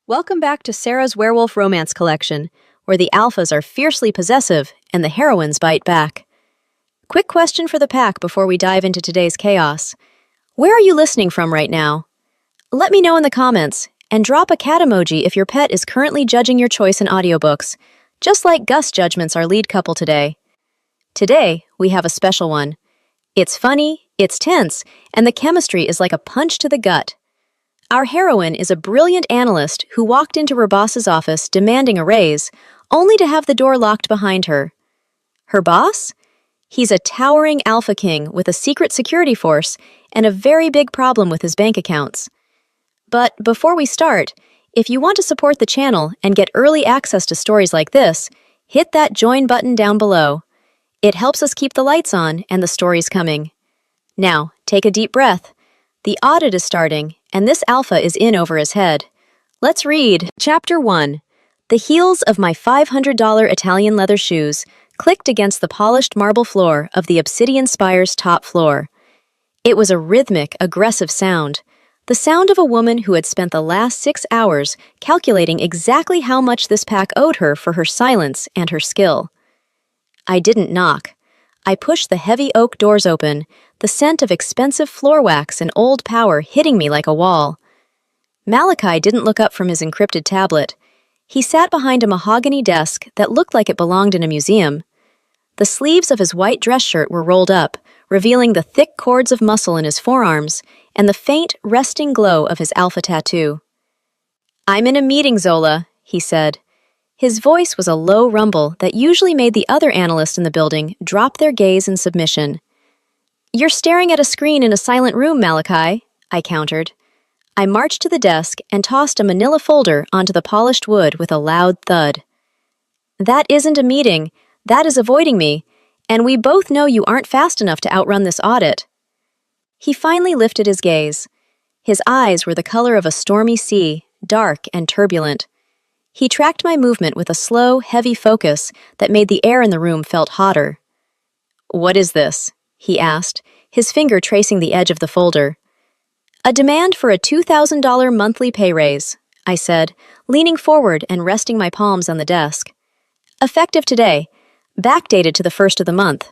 Welcome back to Sarah's Werewolf Romance Collection, where the alphas are fiercely possessive and the heroines bite back. Quick question for the pack before we dive into today's chaos. Where are you listening from right now? Let me know in the comments, and drop a cat emoji if your pet is currently judging your choice in audiobooks, just like Gus judgments our lead couple today. Today, we have a special one. It's funny, it's tense, and the chemistry is like a punch to the gut. Our heroine is a brilliant analyst who walked into her boss's office demanding a raise, only to have the door locked behind her. Her boss? He's a towering alpha king with a secret security force and a very big problem with his bank accounts. But before we start, if you want to support the channel and get early access to stories like this, hit that join button down below. It helps us keep the lights on and the stories coming. Now, take a deep breath. The audit is starting, and this alpha is in over his head. Let's read. Chapter 1. The heels of my $500 Italian leather shoes clicked against the polished marble floor of the Obsidian Spire's top floor. It was a rhythmic, aggressive sound, the sound of a woman who had spent the last 6 hours calculating exactly how much this pack owed her for her silence and her skill. I didn't knock. I pushed the heavy oak doors open, the scent of expensive floor wax and old power hitting me like a wall. Malachi didn't look up from his encrypted tablet. He sat behind a mahogany desk that looked like it belonged in a museum. The sleeves of his white dress shirt were rolled up, revealing the thick cords of muscle in his forearms and the faint, resting glow of his alpha tattoo. "I'm in a meeting, Zola," he said. His voice was a low rumble that usually made the other analysts in the building drop their gaze in submission. "You're staring at a screen in a silent room, Malachi," I countered. I marched to the desk and tossed a manila folder onto the polished wood with a loud thud. "That isn't a meeting, that is avoiding me, and we both know you aren't fast enough to outrun this audit." He finally lifted his gaze. His eyes were the color of a stormy sea, dark and turbulent. He tracked my movement with a slow, heavy focus that made the air in the room felt hotter. "What is this?" he asked, his finger tracing the edge of the folder. "A demand for a $2,000 monthly pay raise," I said, leaning forward and resting my palms on the desk. "Effective today, backdated to the first of the month."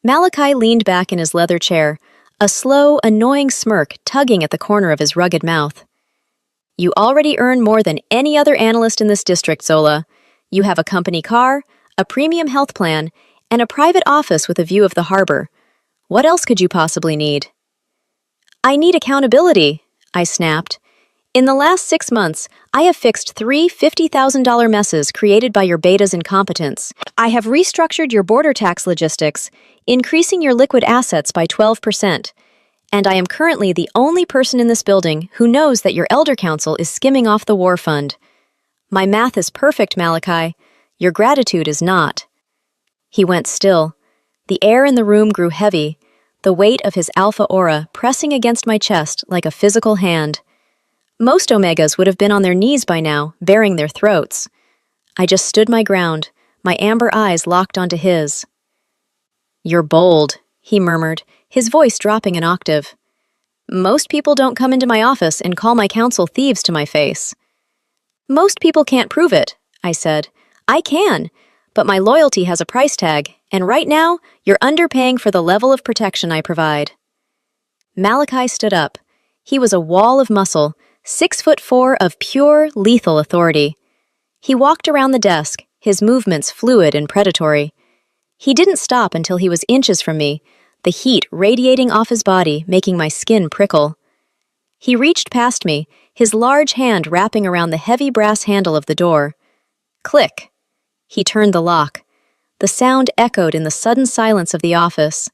Malachi leaned back in his leather chair, a slow, annoying smirk tugging at the corner of his rugged mouth. "You already earn more than any other analyst in this district, Zola. You have a company car, a premium health plan, and a private office with a view of the harbor. What else could you possibly need?" "I need accountability," I snapped. "In the last 6 months, I have fixed 3 $50,000 messes created by your beta's incompetence. I have restructured your border tax logistics, increasing your liquid assets by 12%. And I am currently the only person in this building who knows that your elder council is skimming off the war fund. My math is perfect, Malachi. Your gratitude is not." He went still. The air in the room grew heavy, the weight of his alpha aura pressing against my chest like a physical hand. Most Omegas would have been on their knees by now, baring their throats. I just stood my ground, my amber eyes locked onto his. "You're bold," he murmured, his voice dropping an octave. "Most people don't come into my office and call my council thieves to my face." "Most people can't prove it," I said. "I can, but my loyalty has a price tag, and right now, you're underpaying for the level of protection I provide." Malachi stood up. He was a wall of muscle, 6'4" of pure, lethal authority. He walked around the desk, his movements fluid and predatory. He didn't stop until he was inches from me, the heat radiating off his body, making my skin prickle. He reached past me, his large hand wrapping around the heavy brass handle of the door. Click. He turned the lock. The sound echoed in the sudden silence of the office.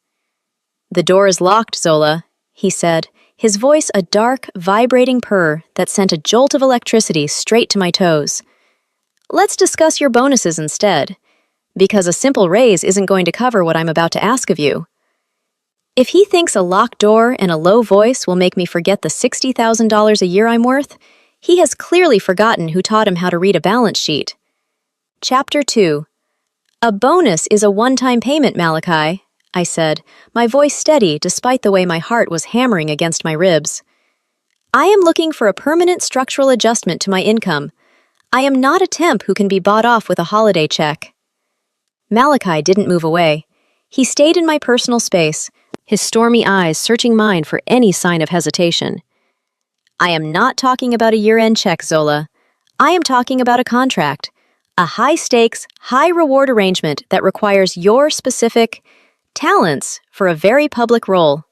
"The door is locked, Zola," he said, his voice a dark, vibrating purr that sent a jolt of electricity straight to my toes. "Let's discuss your bonuses instead, because a simple raise isn't going to cover what I'm about to ask of you." If he thinks a locked door and a low voice will make me forget the $60,000 a year I'm worth, he has clearly forgotten who taught him how to read a balance sheet. Chapter 2. "A bonus is a one-time payment, Malachi," I said, my voice steady despite the way my heart was hammering against my ribs. I am looking for a permanent structural adjustment to my income. I am not a temp who can be bought off with a holiday check. Malachi didn't move away. He stayed in my personal space, his stormy eyes searching mine for any sign of hesitation. I am not talking about a year-end check, Zola. I am talking about a contract. A high-stakes, high-reward arrangement that requires your specific talents for a very public role.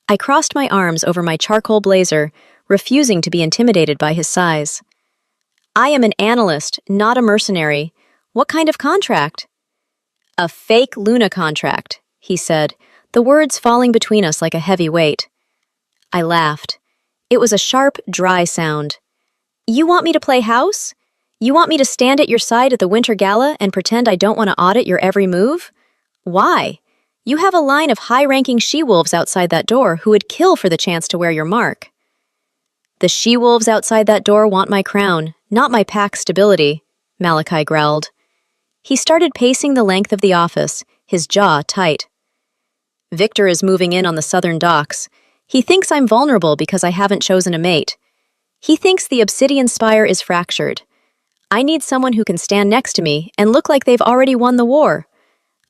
I crossed my arms over my charcoal blazer, refusing to be intimidated by his size. I am an analyst, not a mercenary. What kind of contract? A fake Luna contract, he said, the words falling between us like a heavy weight. I laughed. It was a sharp, dry sound. You want me to play house? You want me to stand at your side at the Winter Gala and pretend I don't want to audit your every move? Why? You have a line of high-ranking she-wolves outside that door who would kill for the chance to wear your mark. The she-wolves outside that door want my crown, not my pack stability, Malachi growled. He started pacing the length of the office, his jaw tight. Victor is moving in on the southern docks. He thinks I'm vulnerable because I haven't chosen a mate. He thinks the obsidian spire is fractured. I need someone who can stand next to me and look like they've already won the war.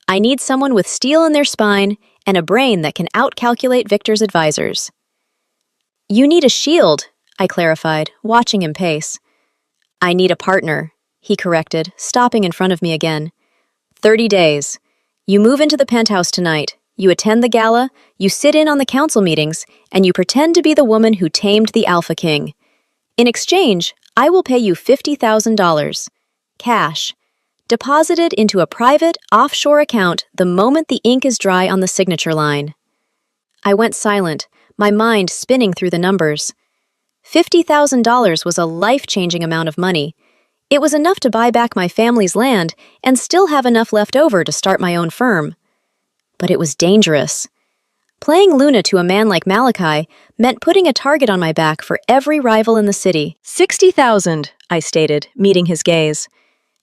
I need someone with steel in their spine and a brain that can outcalculate Victor's advisors. You need a shield, I clarified, watching him pace. I need a partner, he corrected, stopping in front of me again. 30 days. You move into the penthouse tonight. You attend the gala, you sit in on the council meetings, and you pretend to be the woman who tamed the Alpha King. In exchange, I will pay you $50,000. Cash. Deposited into a private, offshore account the moment the ink is dry on the signature line. I went silent, my mind spinning through the numbers. $50,000 was a life-changing amount of money. It was enough to buy back my family's land and still have enough left over to start my own firm. But it was dangerous. Playing Luna to a man like Malachi meant putting a target on my back for every rival in the city. 60,000, I stated, meeting his gaze.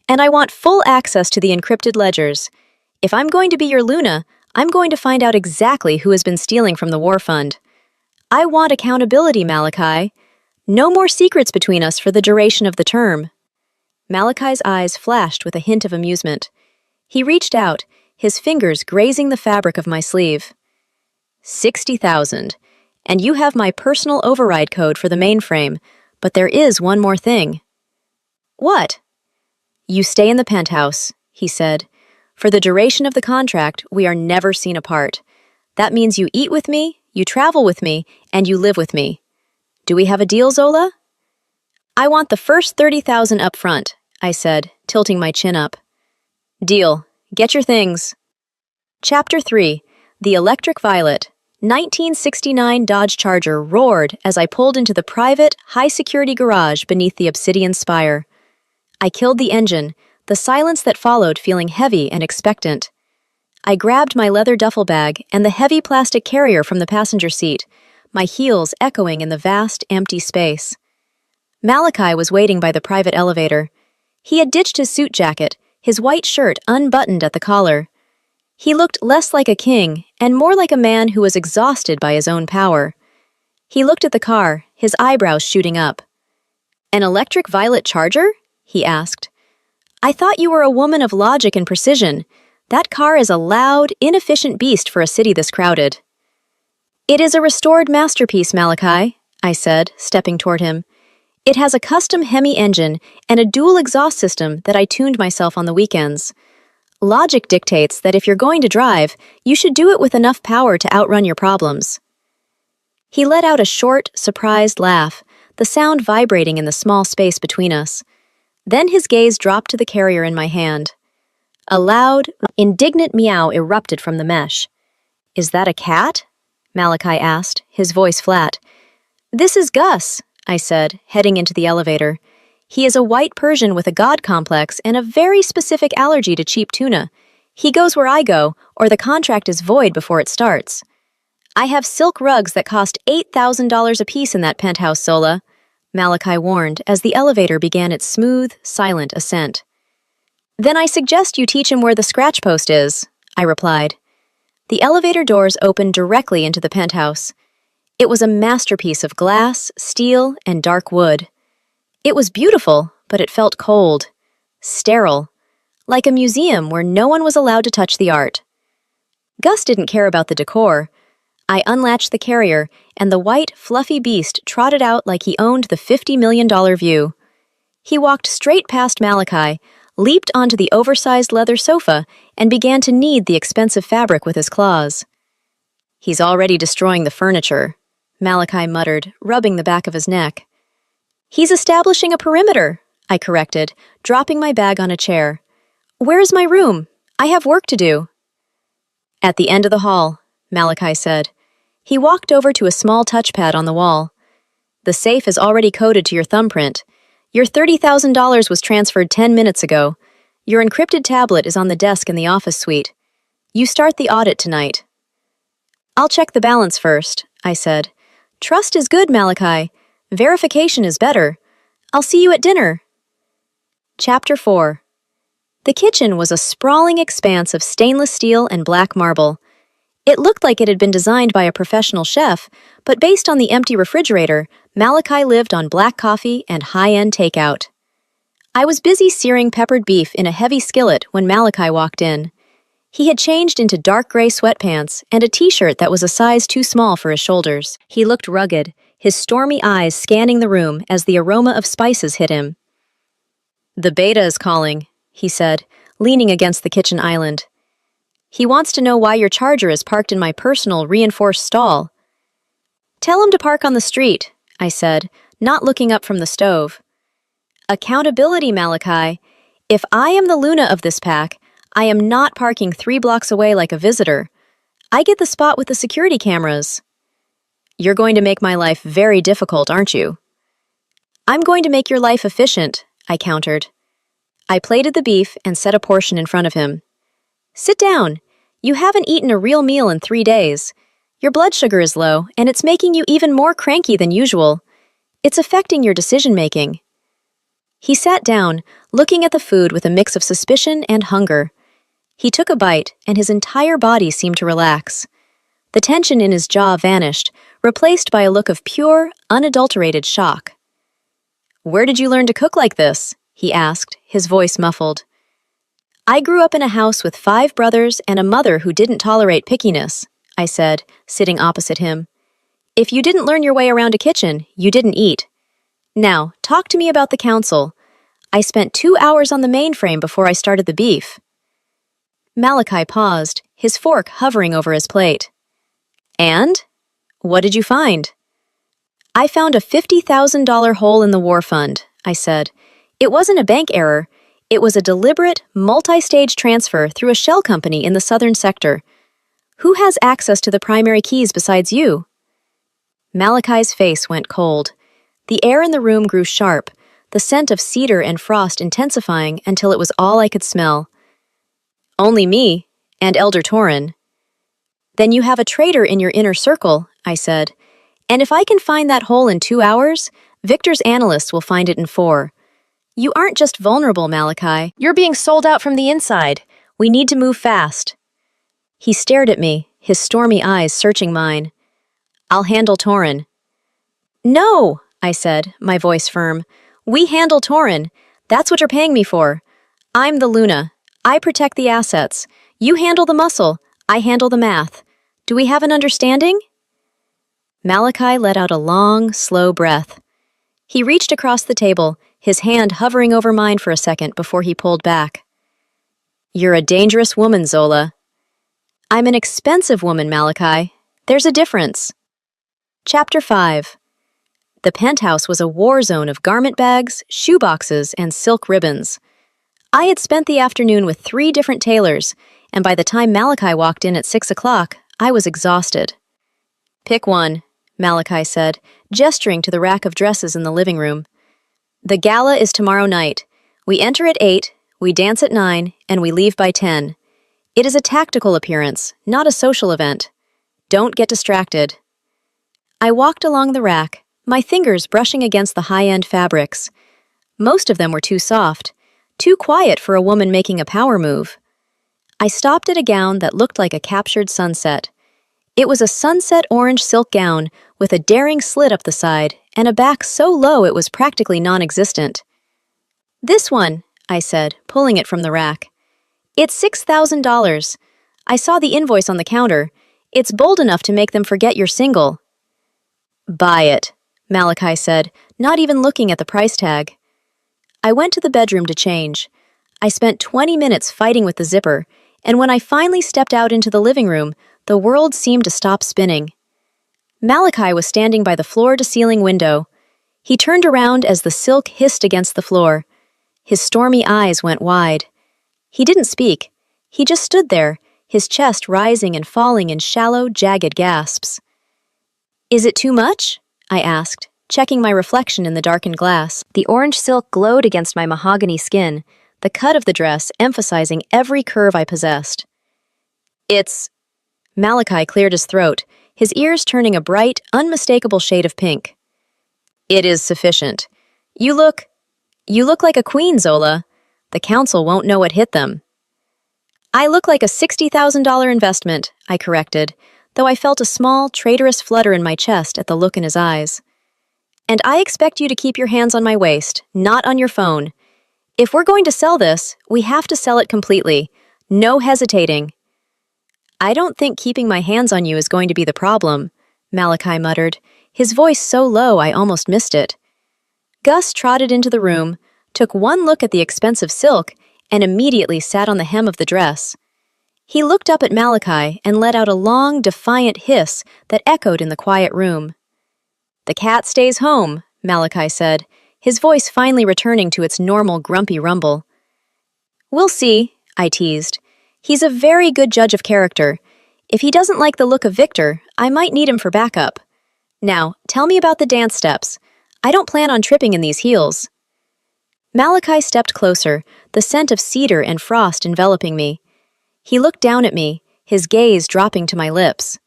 And I want full access to the encrypted ledgers. If I'm going to be your Luna, I'm going to find out exactly who has been stealing from the war fund. I want accountability, Malachi. No more secrets between us for the duration of the term. Malachi's eyes flashed with a hint of amusement. He reached out, his fingers grazing the fabric of my sleeve. 60,000. And you have my personal override code for the mainframe, but there is one more thing. What? You stay in the penthouse, he said. For the duration of the contract, we are never seen apart. That means you eat with me, you travel with me, and you live with me. Do we have a deal, Zola? I want the first 30,000 up front, I said, tilting my chin up. Deal. Get your things. Chapter 3. The Electric Violet. 1969 Dodge Charger roared as I pulled into the private, high-security garage beneath the obsidian spire. I killed the engine, the silence that followed feeling heavy and expectant. I grabbed my leather duffel bag and the heavy plastic carrier from the passenger seat, my heels echoing in the vast, empty space. Malachi was waiting by the private elevator. He had ditched his suit jacket, his white shirt unbuttoned at the collar. He looked less like a king and more like a man who was exhausted by his own power. He looked at the car, his eyebrows shooting up. An electric violet charger? He asked. I thought you were a woman of logic and precision. That car is a loud, inefficient beast for a city this crowded. It is a restored masterpiece, Malachi, I said, stepping toward him. It has a custom Hemi engine and a dual exhaust system that I tuned myself on the weekends. Logic dictates that if you're going to drive, you should do it with enough power to outrun your problems. He let out a short, surprised laugh, the sound vibrating in the small space between us. Then his gaze dropped to the carrier in my hand. A loud, indignant meow erupted from the mesh. Is that a cat? Malachi asked, his voice flat. This is Gus, I said, heading into the elevator. He is a white Persian with a god complex and a very specific allergy to cheap tuna. He goes where I go, or the contract is void before it starts. I have silk rugs that cost $8,000 apiece in that penthouse, Zola, Malachi warned as the elevator began its smooth, silent ascent. Then I suggest you teach him where the scratch post is, I replied. The elevator doors opened directly into the penthouse. It was a masterpiece of glass, steel, and dark wood. It was beautiful, but it felt cold, sterile, like a museum where no one was allowed to touch the art. Gus didn't care about the decor. I unlatched the carrier, and the white, fluffy beast trotted out like he owned the $50 million view. He walked straight past Malachi, leaped onto the oversized leather sofa, and began to knead the expensive fabric with his claws. "He's already destroying the furniture," Malachi muttered, rubbing the back of his neck. "He's establishing a perimeter," I corrected, dropping my bag on a chair. "Where's my room? I have work to do." "At the end of the hall," Malachi said. He walked over to a small touchpad on the wall. "The safe is already coded to your thumbprint. Your $30,000 was transferred 10 minutes ago. Your encrypted tablet is on the desk in the office suite. You start the audit tonight." "I'll check the balance first," I said. "Trust is good, Malachi. Verification is better. I'll see you at dinner." Chapter 4. The kitchen was a sprawling expanse of stainless steel and black marble. It looked like it had been designed by a professional chef, but based on the empty refrigerator, Malachi lived on black coffee and high-end takeout. I was busy searing peppered beef in a heavy skillet when Malachi walked in. He had changed into dark gray sweatpants and a t-shirt that was a size too small for his shoulders. He looked rugged, his stormy eyes scanning the room as the aroma of spices hit him. "The beta is calling," he said, leaning against the kitchen island. "He wants to know why your Charger is parked in my personal reinforced stall." "Tell him to park on the street," I said, not looking up from the stove. "Accountability, Malachi. If I am the Luna of this pack, I am not parking 3 blocks away like a visitor. I get the spot with the security cameras." "You're going to make my life very difficult, aren't you?" "I'm going to make your life efficient," I countered. I plated the beef and set a portion in front of him. "Sit down. You haven't eaten a real meal in 3 days. Your blood sugar is low, and it's making you even more cranky than usual. It's affecting your decision-making." He sat down, looking at the food with a mix of suspicion and hunger. He took a bite, and his entire body seemed to relax. The tension in his jaw vanished, replaced by a look of pure, unadulterated shock. "Where did you learn to cook like this?" he asked, his voice muffled. "I grew up in a house with 5 brothers and a mother who didn't tolerate pickiness," I said, sitting opposite him. "If you didn't learn your way around a kitchen, you didn't eat. Now, talk to me about the council. I spent 2 hours on the mainframe before I started the beef." Malachi paused, his fork hovering over his plate. "And? What did you find?" "I found a $50,000 hole in the war fund," I said. "It wasn't a bank error. It was a deliberate, multi-stage transfer through a shell company in the southern sector. Who has access to the primary keys besides you?" Malachi's face went cold. The air in the room grew sharp, the scent of cedar and frost intensifying until it was all I could smell. "Only me, and Elder Torin." "Then you have a traitor in your inner circle," I said. "And if I can find that hole in 2 hours, Victor's analysts will find it in 4. You aren't just vulnerable, Malachi. You're being sold out from the inside. We need to move fast." He stared at me, his stormy eyes searching mine. "I'll handle Torin." "No," I said, my voice firm. "We handle Torin. That's what you're paying me for. I'm the Luna. I protect the assets. You handle the muscle. I handle the math. Do we have an understanding?" Malachi let out a long, slow breath. He reached across the table, his hand hovering over mine for a second before he pulled back. "You're a dangerous woman, Zola." "I'm an expensive woman, Malachi. There's a difference." Chapter 5. The penthouse was a war zone of garment bags, shoeboxes, and silk ribbons. I had spent the afternoon with 3 different tailors, and by the time Malachi walked in at 6 o'clock, I was exhausted. "Pick one," Malachi said, gesturing to the rack of dresses in the living room. "The gala is tomorrow night. We enter at 8, we dance at 9, and we leave by 10. It is a tactical appearance, not a social event. Don't get distracted." I walked along the rack, my fingers brushing against the high-end fabrics. Most of them were too soft, too quiet for a woman making a power move. I stopped at a gown that looked like a captured sunset. It was a sunset orange silk gown with a daring slit up the side and a back so low it was practically non-existent. "This one," I said, pulling it from the rack. "It's $6,000. I saw the invoice on the counter. It's bold enough to make them forget you're single." "Buy it," Malachi said, not even looking at the price tag. I went to the bedroom to change. I spent 20 minutes fighting with the zipper, and when I finally stepped out into the living room, the world seemed to stop spinning. Malachi was standing by the floor-to-ceiling window. He turned around as the silk hissed against the floor. His stormy eyes went wide. He didn't speak. He just stood there, his chest rising and falling in shallow, jagged gasps. "Is it too much?" I asked, checking my reflection in the darkened glass. The orange silk glowed against my mahogany skin, the cut of the dress emphasizing every curve I possessed. "It's—" Malachi cleared his throat, his ears turning a bright, unmistakable shade of pink. "It is sufficient. You look like a queen, Zola. The council won't know what hit them." "I look like a $60,000 investment," I corrected, though I felt a small, traitorous flutter in my chest at the look in his eyes. "And I expect you to keep your hands on my waist, not on your phone. If we're going to sell this, we have to sell it completely. No hesitating." "I don't think keeping my hands on you is going to be the problem," Malachi muttered, his voice so low I almost missed it. Gus trotted into the room, took one look at the expensive silk, and immediately sat on the hem of the dress. He looked up at Malachi and let out a long, defiant hiss that echoed in the quiet room. "The cat stays home," Malachi said, his voice finally returning to its normal grumpy rumble. "We'll see," I teased. "He's a very good judge of character. If he doesn't like the look of Victor, I might need him for backup. Now, tell me about the dance steps. I don't plan on tripping in these heels." Malachi stepped closer, the scent of cedar and frost enveloping me. He looked down at me, his gaze dropping to my lips.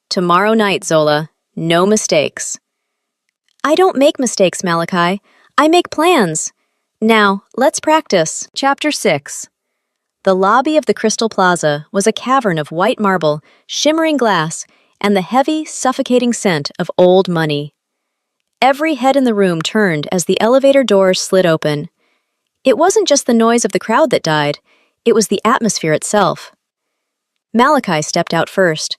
"Tomorrow night, Zola. No mistakes." "I don't make mistakes, Malachi. I make plans. Now, let's practice." Chapter 6. The lobby of the Crystal Plaza was a cavern of white marble, shimmering glass, and the heavy, suffocating scent of old money. Every head in the room turned as the elevator doors slid open. It wasn't just the noise of the crowd that died, it was the atmosphere itself. Malachi stepped out first.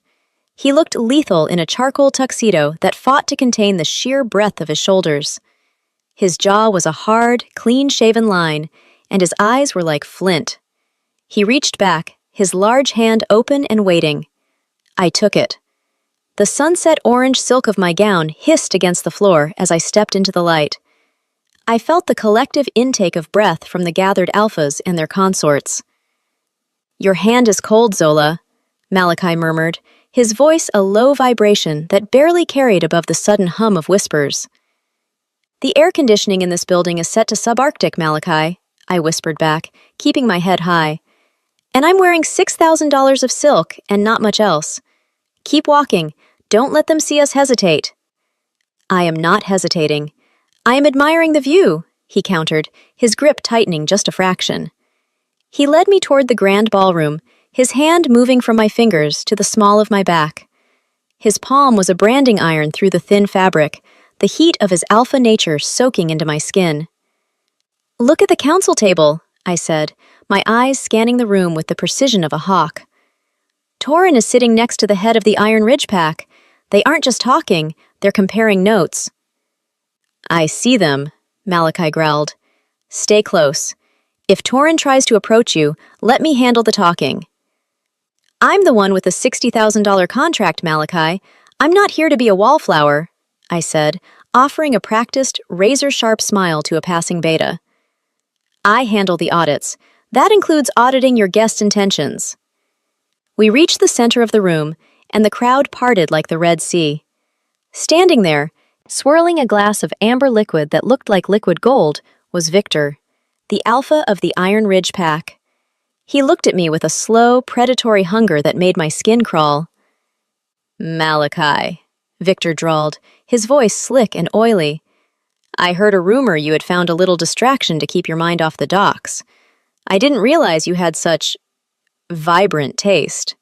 He looked lethal in a charcoal tuxedo that fought to contain the sheer breadth of his shoulders. His jaw was a hard, clean-shaven line, and his eyes were like flint. He reached back, his large hand open and waiting. I took it. The sunset orange silk of my gown hissed against the floor as I stepped into the light. I felt the collective intake of breath from the gathered alphas and their consorts. "Your hand is cold, Zola," Malachi murmured, his voice a low vibration that barely carried above the sudden hum of whispers. "The air conditioning in this building is set to subarctic, Malachi," I whispered back, keeping my head high. "And I'm wearing $6,000 of silk and not much else. Keep walking. Don't let them see us hesitate." "I am not hesitating. I am admiring the view," he countered, his grip tightening just a fraction. He led me toward the grand ballroom, his hand moving from my fingers to the small of my back. His palm was a branding iron through the thin fabric, the heat of his alpha nature soaking into my skin. "Look at the council table," I said, my eyes scanning the room with the precision of a hawk. "Torin is sitting next to the head of the Iron Ridge pack. They aren't just talking, they're comparing notes." "I see them," Malachi growled. "Stay close. If Torin tries to approach you, let me handle the talking." "I'm the one with the $60,000 contract, Malachi. I'm not here to be a wallflower," I said, offering a practiced, razor-sharp smile to a passing beta. "I handle the audits. That includes auditing your guests' intentions." We reached the center of the room, and the crowd parted like the Red Sea. Standing there, swirling a glass of amber liquid that looked like liquid gold, was Victor, the alpha of the Iron Ridge pack. He looked at me with a slow, predatory hunger that made my skin crawl. "Malachi," Victor drawled, his voice slick and oily. "I heard a rumor you had found a little distraction to keep your mind off the docks. I didn't realize you had such vibrant taste."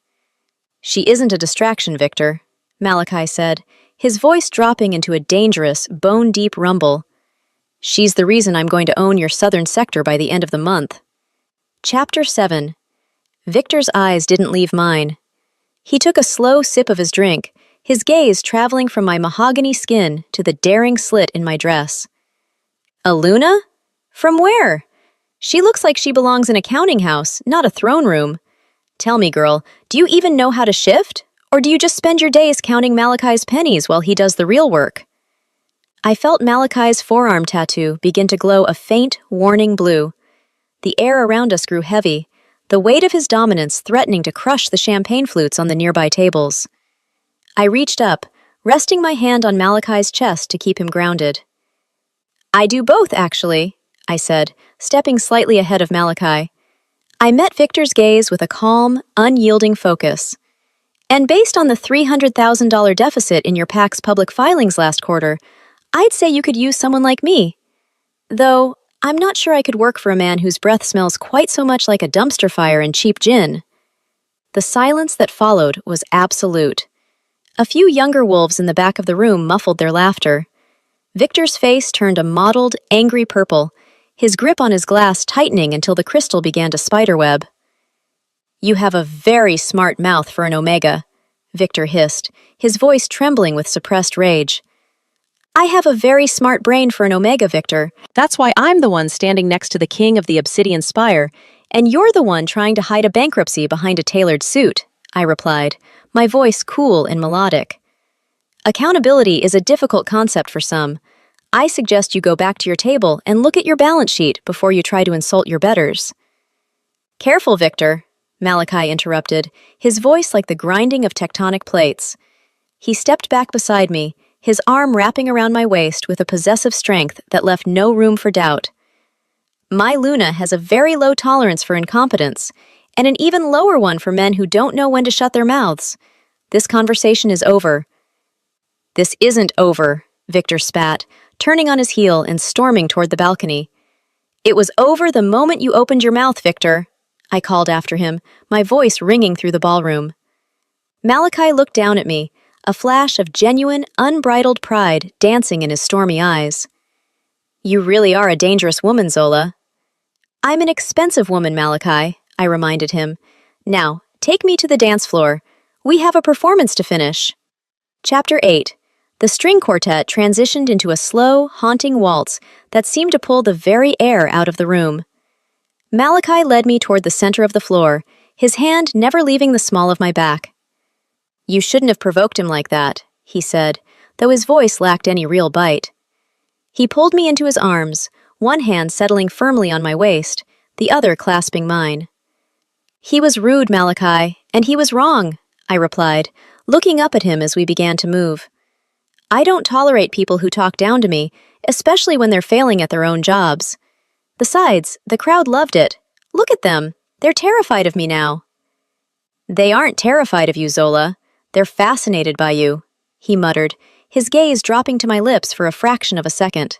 She isn't a distraction, Victor, Malachi said, his voice dropping into a dangerous, bone-deep rumble. She's the reason I'm going to own your southern sector by the end of the month. Chapter 7. Victor's eyes didn't leave mine. He took a slow sip of his drink, his gaze traveling from my mahogany skin to the daring slit in my dress. A Luna? From where? She looks like she belongs in a counting house, not a throne room. Tell me, girl, do you even know how to shift? Or do you just spend your days counting Malachi's pennies while he does the real work? I felt Malachi's forearm tattoo begin to glow a faint, warning blue. The air around us grew heavy, the weight of his dominance threatening to crush the champagne flutes on the nearby tables. I reached up, resting my hand on Malachi's chest to keep him grounded. I do both, actually, I said, stepping slightly ahead of Malachi. I met Victor's gaze with a calm, unyielding focus. And based on the $300,000 deficit in your PAC's public filings last quarter, I'd say you could use someone like me. Though, I'm not sure I could work for a man whose breath smells quite so much like a dumpster fire and cheap gin. The silence that followed was absolute. A few younger wolves in the back of the room muffled their laughter. Victor's face turned a mottled, angry purple, his grip on his glass tightening until the crystal began to spiderweb. You have a very smart mouth for an Omega, Victor hissed, his voice trembling with suppressed rage. I have a very smart brain for an Omega, Victor. That's why I'm the one standing next to the king of the Obsidian Spire, and you're the one trying to hide a bankruptcy behind a tailored suit, I replied, my voice cool and melodic. Accountability is a difficult concept for some. I suggest you go back to your table and look at your balance sheet before you try to insult your betters. Careful, Victor, Malachi interrupted, his voice like the grinding of tectonic plates. He stepped back beside me, his arm wrapping around my waist with a possessive strength that left no room for doubt. My Luna has a very low tolerance for incompetence, and an even lower one for men who don't know when to shut their mouths. This conversation is over. This isn't over, Victor spat, turning on his heel and storming toward the balcony. It was over the moment you opened your mouth, Victor, I called after him, my voice ringing through the ballroom. Malachi looked down at me, a flash of genuine, unbridled pride dancing in his stormy eyes. You really are a dangerous woman, Zola. I'm an expensive woman, Malachi, I reminded him. Now, take me to the dance floor. We have a performance to finish. Chapter 8. The string quartet transitioned into a slow, haunting waltz that seemed to pull the very air out of the room. Malachi led me toward the center of the floor, his hand never leaving the small of my back. You shouldn't have provoked him like that, he said, though his voice lacked any real bite. He pulled me into his arms, one hand settling firmly on my waist, the other clasping mine. He was rude, Malachi, and he was wrong, I replied, looking up at him as we began to move. I don't tolerate people who talk down to me, especially when they're failing at their own jobs. Besides, the crowd loved it. Look at them. They're terrified of me now. They aren't terrified of you, Zola. They're fascinated by you, he muttered, his gaze dropping to my lips for a fraction of a second.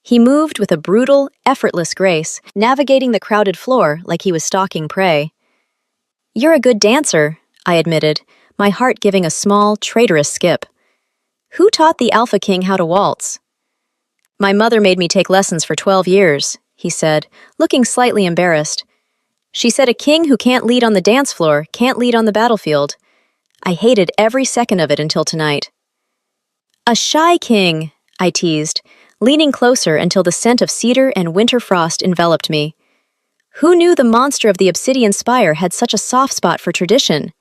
He moved with a brutal, effortless grace, navigating the crowded floor like he was stalking prey. You're a good dancer, I admitted, my heart giving a small, traitorous skip. Who taught the Alpha King how to waltz? My mother made me take lessons for 12 years, he said, looking slightly embarrassed. She said a king who can't lead on the dance floor can't lead on the battlefield. I hated every second of it until tonight. A shy king, I teased, leaning closer until the scent of cedar and winter frost enveloped me. Who knew the monster of the Obsidian Spire had such a soft spot for tradition?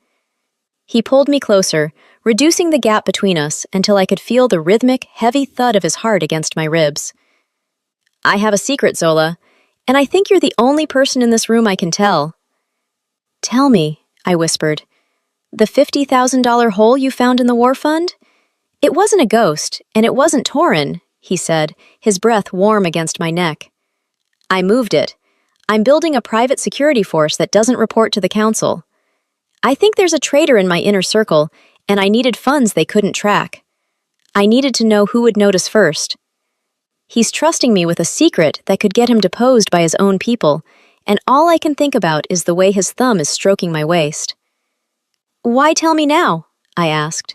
He pulled me closer, reducing the gap between us until I could feel the rhythmic, heavy thud of his heart against my ribs. I have a secret, Zola, and I think you're the only person in this room I can tell. Tell me, I whispered. The $50,000 hole you found in the war fund? It wasn't a ghost, and it wasn't Torin, he said, his breath warm against my neck. I moved it. I'm building a private security force that doesn't report to the council. I think there's a traitor in my inner circle, and I needed funds they couldn't track. I needed to know who would notice first. He's trusting me with a secret that could get him deposed by his own people, and all I can think about is the way his thumb is stroking my waist. Why tell me now? I asked.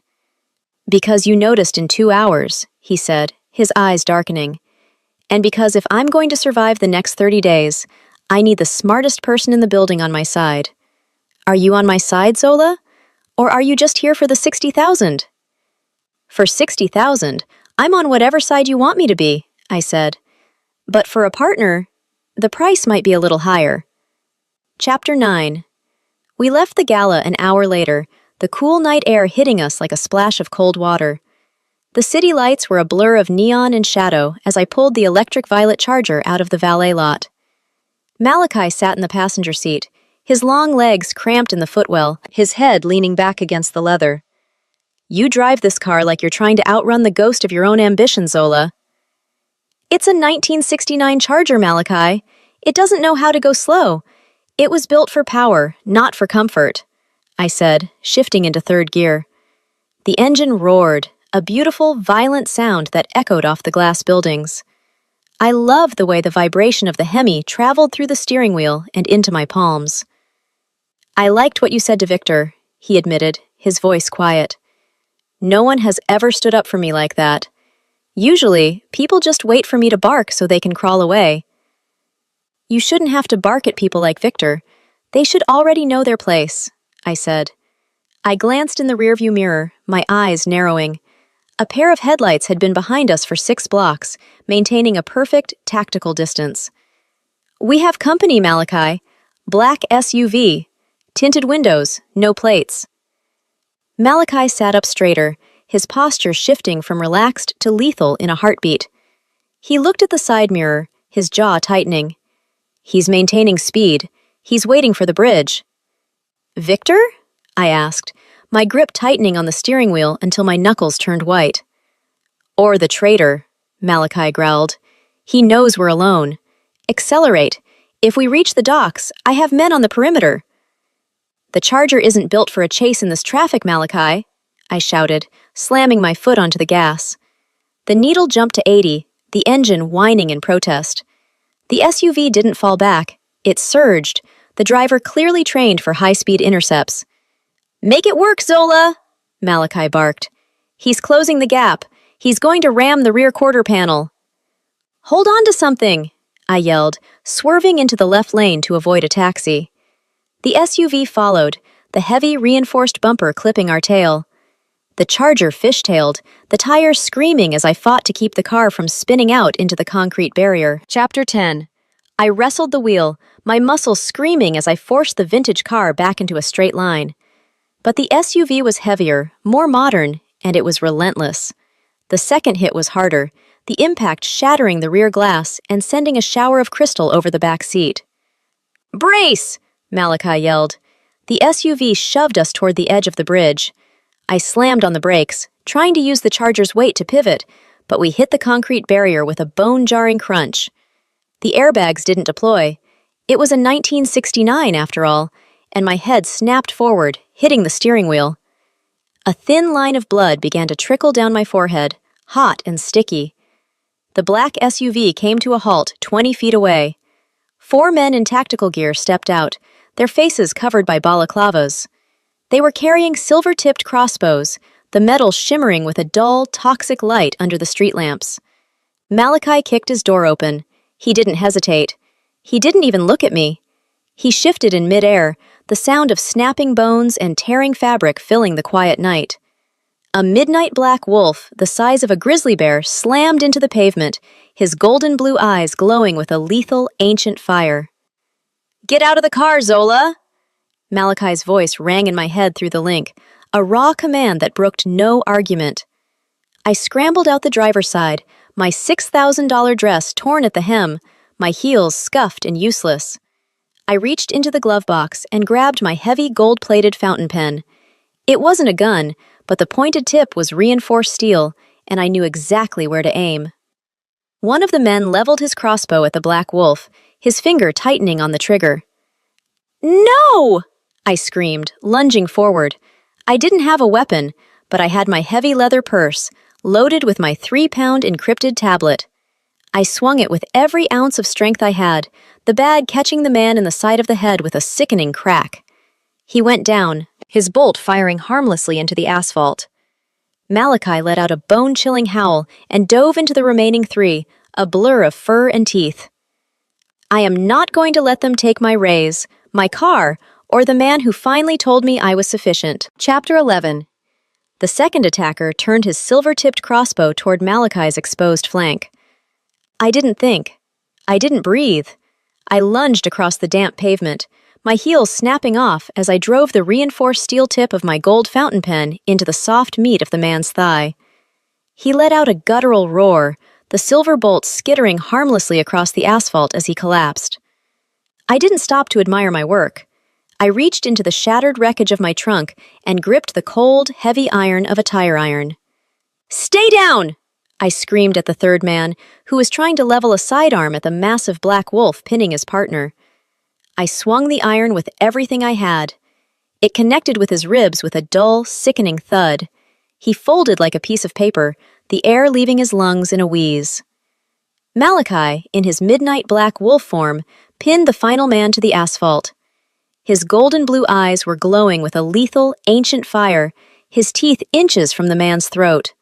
Because you noticed in 2 hours, he said, his eyes darkening. And because if I'm going to survive the next 30 days, I need the smartest person in the building on my side. Are you on my side, Zola? Or are you just here for the 60,000? For 60,000, I'm on whatever side you want me to be, I said. But for a partner, the price might be a little higher. Chapter 9. We left the gala an hour later, the cool night air hitting us like a splash of cold water. The city lights were a blur of neon and shadow as I pulled the electric violet Charger out of the valet lot. Malachi sat in the passenger seat, his long legs cramped in the footwell, his head leaning back against the leather. You drive this car like you're trying to outrun the ghost of your own ambition, Zola. It's a 1969 Charger, Malachi. It doesn't know how to go slow. It was built for power, not for comfort, I said, shifting into third gear. The engine roared, a beautiful, violent sound that echoed off the glass buildings. I loved the way the vibration of the Hemi traveled through the steering wheel and into my palms. I liked what you said to Victor, he admitted, his voice quiet. No one has ever stood up for me like that. Usually, people just wait for me to bark so they can crawl away. You shouldn't have to bark at people like Victor. They should already know their place, I said. I glanced in the rearview mirror, my eyes narrowing. A pair of headlights had been behind us for 6 blocks, maintaining a perfect, tactical distance. We have company, Malachi. Black SUV. Tinted windows, no plates. Malachi sat up straighter, his posture shifting from relaxed to lethal in a heartbeat. He looked at the side mirror, his jaw tightening. He's maintaining speed. He's waiting for the bridge. Victor? I asked, my grip tightening on the steering wheel until my knuckles turned white. Or the traitor, Malachi growled. He knows we're alone. Accelerate. If we reach the docks, I have men on the perimeter. The Charger isn't built for a chase in this traffic, Malachi, I shouted, slamming my foot onto the gas. The needle jumped to 80, the engine whining in protest. The SUV didn't fall back. It surged, the driver clearly trained for high-speed intercepts. Make it work, Zola! Malachi barked. He's closing the gap. He's going to ram the rear quarter panel. Hold on to something, I yelled, swerving into the left lane to avoid a taxi. The SUV followed, the heavy reinforced bumper clipping our tail. The Charger fishtailed, the tires screaming as I fought to keep the car from spinning out into the concrete barrier. Chapter 10. I wrestled the wheel, my muscles screaming as I forced the vintage car back into a straight line. But the SUV was heavier, more modern, and it was relentless. The second hit was harder, the impact shattering the rear glass and sending a shower of crystal over the back seat. Brace! Malachi yelled. The SUV shoved us toward the edge of the bridge. I slammed on the brakes, trying to use the Charger's weight to pivot, but we hit the concrete barrier with a bone-jarring crunch. The airbags didn't deploy. It was a 1969 after all, and my head snapped forward, hitting the steering wheel. A thin line of blood began to trickle down my forehead, hot and sticky. The black SUV came to a halt 20 feet away. 4 men in tactical gear stepped out, their faces covered by balaclavas. They were carrying silver-tipped crossbows, the metal shimmering with a dull, toxic light under the street lamps. Malachi kicked his door open. He didn't hesitate. He didn't even look at me. He shifted in midair, the sound of snapping bones and tearing fabric filling the quiet night. A midnight black wolf, the size of a grizzly bear, slammed into the pavement, his golden blue eyes glowing with a lethal, ancient fire. Get out of the car, Zola! Malachi's voice rang in my head through the link, a raw command that brooked no argument. I scrambled out the driver's side, my $6,000 dress torn at the hem, my heels scuffed and useless. I reached into the glove box and grabbed my heavy gold-plated fountain pen. It wasn't a gun, but the pointed tip was reinforced steel, and I knew exactly where to aim. One of the men leveled his crossbow at the black wolf, his finger tightening on the trigger. No! I screamed, lunging forward. I didn't have a weapon, but I had my heavy leather purse, loaded with my 3-pound encrypted tablet. I swung it with every ounce of strength I had, the bag catching the man in the side of the head with a sickening crack. He went down, his bolt firing harmlessly into the asphalt. Malachi let out a bone-chilling howl and dove into the remaining three, a blur of fur and teeth. I am not going to let them take my raise, my car, or the man who finally told me I was sufficient. Chapter 11. The second attacker turned his silver-tipped crossbow toward Malachi's exposed flank. I didn't think. I didn't breathe. I lunged across the damp pavement, my heels snapping off as I drove the reinforced steel tip of my gold fountain pen into the soft meat of the man's thigh. He let out a guttural roar, the silver bolt skittering harmlessly across the asphalt as he collapsed. I didn't stop to admire my work. I reached into the shattered wreckage of my trunk and gripped the cold, heavy iron of a tire iron. "Stay down!" I screamed at the third man, who was trying to level a sidearm at the massive black wolf pinning his partner. I swung the iron with everything I had. It connected with his ribs with a dull, sickening thud. He folded like a piece of paper, the air leaving his lungs in a wheeze. Malachi, in his midnight black wolf form, pinned the final man to the asphalt. His golden blue eyes were glowing with a lethal, ancient fire, his teeth inches from the man's throat.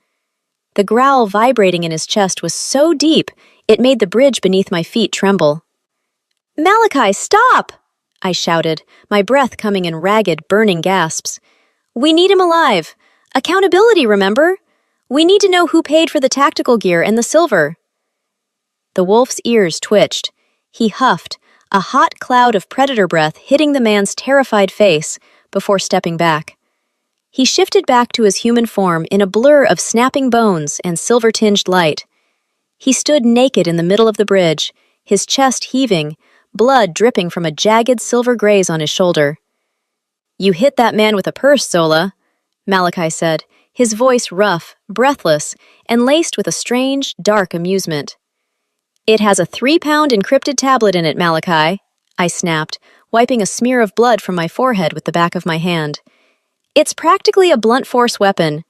The growl vibrating in his chest was so deep, it made the bridge beneath my feet tremble. "Malachi, stop!" I shouted, my breath coming in ragged, burning gasps. "We need him alive. Accountability, remember? We need to know who paid for the tactical gear and the silver." The wolf's ears twitched. He huffed, a hot cloud of predator breath hitting the man's terrified face, before stepping back. He shifted back to his human form in a blur of snapping bones and silver-tinged light. He stood naked in the middle of the bridge, his chest heaving, blood dripping from a jagged silver graze on his shoulder. "You hit that man with a purse, Zola," Malachi said, his voice rough, breathless, and laced with a strange, dark amusement. "It has a 3-pound encrypted tablet in it, Malachi," I snapped, wiping a smear of blood from my forehead with the back of my hand. "It's practically a blunt force weapon.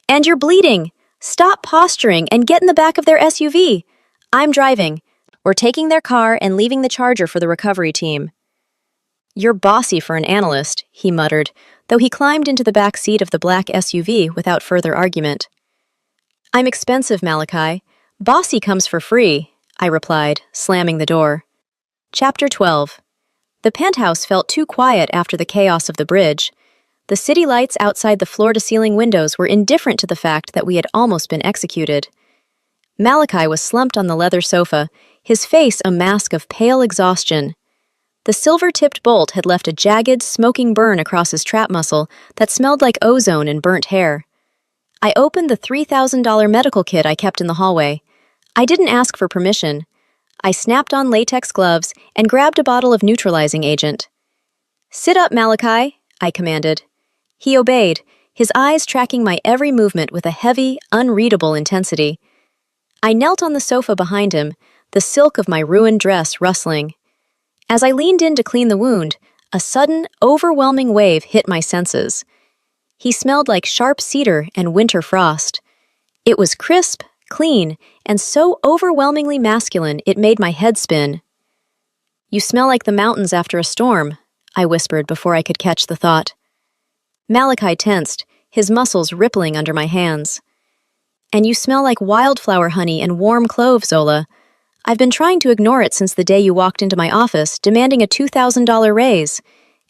And you're bleeding. Stop posturing and get in the back of their SUV. I'm driving. We're taking their car and leaving the Charger for the recovery team." "You're bossy for an analyst," he muttered, though he climbed into the back seat of the black SUV without further argument. "I'm expensive, Malachi. Bossy comes for free," I replied, slamming the door. Chapter 12. The penthouse felt too quiet after the chaos of the bridge. The city lights outside the floor-to-ceiling windows were indifferent to the fact that we had almost been executed. Malachi was slumped on the leather sofa, his face a mask of pale exhaustion. The silver-tipped bolt had left a jagged, smoking burn across his trap muscle that smelled like ozone and burnt hair. I opened the $3,000 medical kit I kept in the hallway. I didn't ask for permission. I snapped on latex gloves and grabbed a bottle of neutralizing agent. "Sit up, Malachi," I commanded. He obeyed, his eyes tracking my every movement with a heavy, unreadable intensity. I knelt on the sofa behind him, the silk of my ruined dress rustling. As I leaned in to clean the wound, a sudden, overwhelming wave hit my senses. He smelled like sharp cedar and winter frost. It was crisp, clean, and so overwhelmingly masculine it made my head spin. "You smell like the mountains after a storm," I whispered before I could catch the thought. Malachi tensed, his muscles rippling under my hands. "And you smell like wildflower honey and warm cloves, Zola. I've been trying to ignore it since the day you walked into my office demanding a $2,000 raise.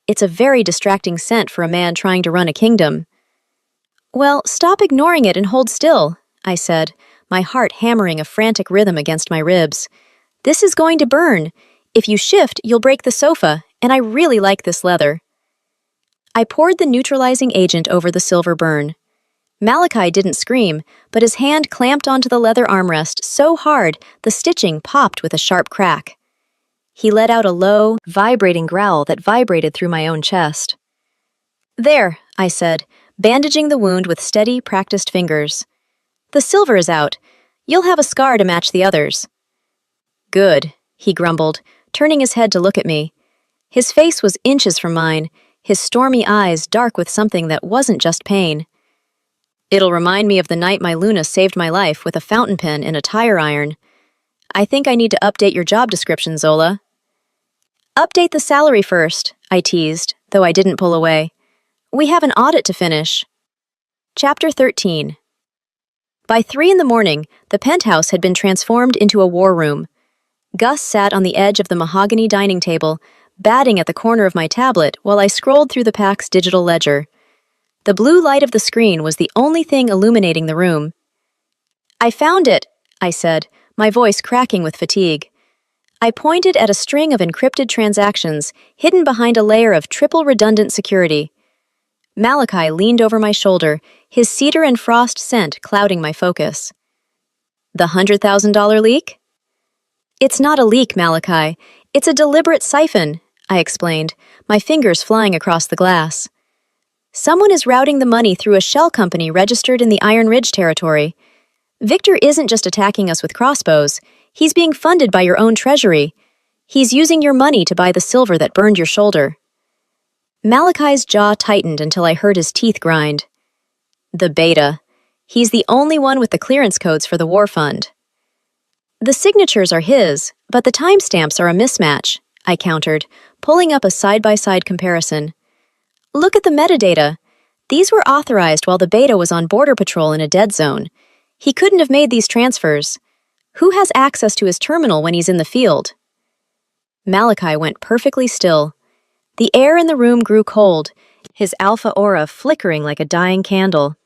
It's a very distracting scent for a man trying to run a kingdom." "Well, stop ignoring it and hold still," I said, my heart hammering a frantic rhythm against my ribs. "This is going to burn. If you shift, you'll break the sofa, and I really like this leather." I poured the neutralizing agent over the silver burn. Malachi didn't scream, but his hand clamped onto the leather armrest so hard the stitching popped with a sharp crack. He let out a low, vibrating growl that vibrated through my own chest. "There," I said, bandaging the wound with steady, practiced fingers. "The silver is out. You'll have a scar to match the others." "Good," he grumbled, turning his head to look at me. His face was inches from mine, his stormy eyes dark with something that wasn't just pain. "It'll remind me of the night my Luna saved my life with a fountain pen and a tire iron. I think I need to update your job description, Zola." "Update the salary first," I teased, though I didn't pull away. We have an audit to finish. Chapter 13. By 3 in the morning, the penthouse had been transformed into a war room. Gus sat on the edge of the mahogany dining table, batting at the corner of my tablet while I scrolled through the pack's digital ledger. The blue light of the screen was the only thing illuminating the room. I found it, I said, my voice cracking with fatigue. I pointed at a string of encrypted transactions hidden behind a layer of triple redundant security. Malachi leaned over my shoulder, his cedar and frost scent clouding my focus. The $100,000 leak? It's not a leak, Malachi. It's a deliberate siphon, I explained, my fingers flying across the glass. Someone is routing the money through a shell company registered in the Iron Ridge territory. Victor isn't just attacking us with crossbows. He's being funded by your own treasury. He's using your money to buy the silver that burned your shoulder. Malachi's jaw tightened until I heard his teeth grind. The beta. He's the only one with the clearance codes for the war fund. The signatures are his, but the timestamps are a mismatch, I countered, pulling up a side-by-side comparison. Look at the metadata. These were authorized while the beta was on border patrol in a dead zone. He couldn't have made these transfers. Who has access to his terminal when he's in the field? Malachi went perfectly still. The air in the room grew cold, his alpha aura flickering like a dying candle.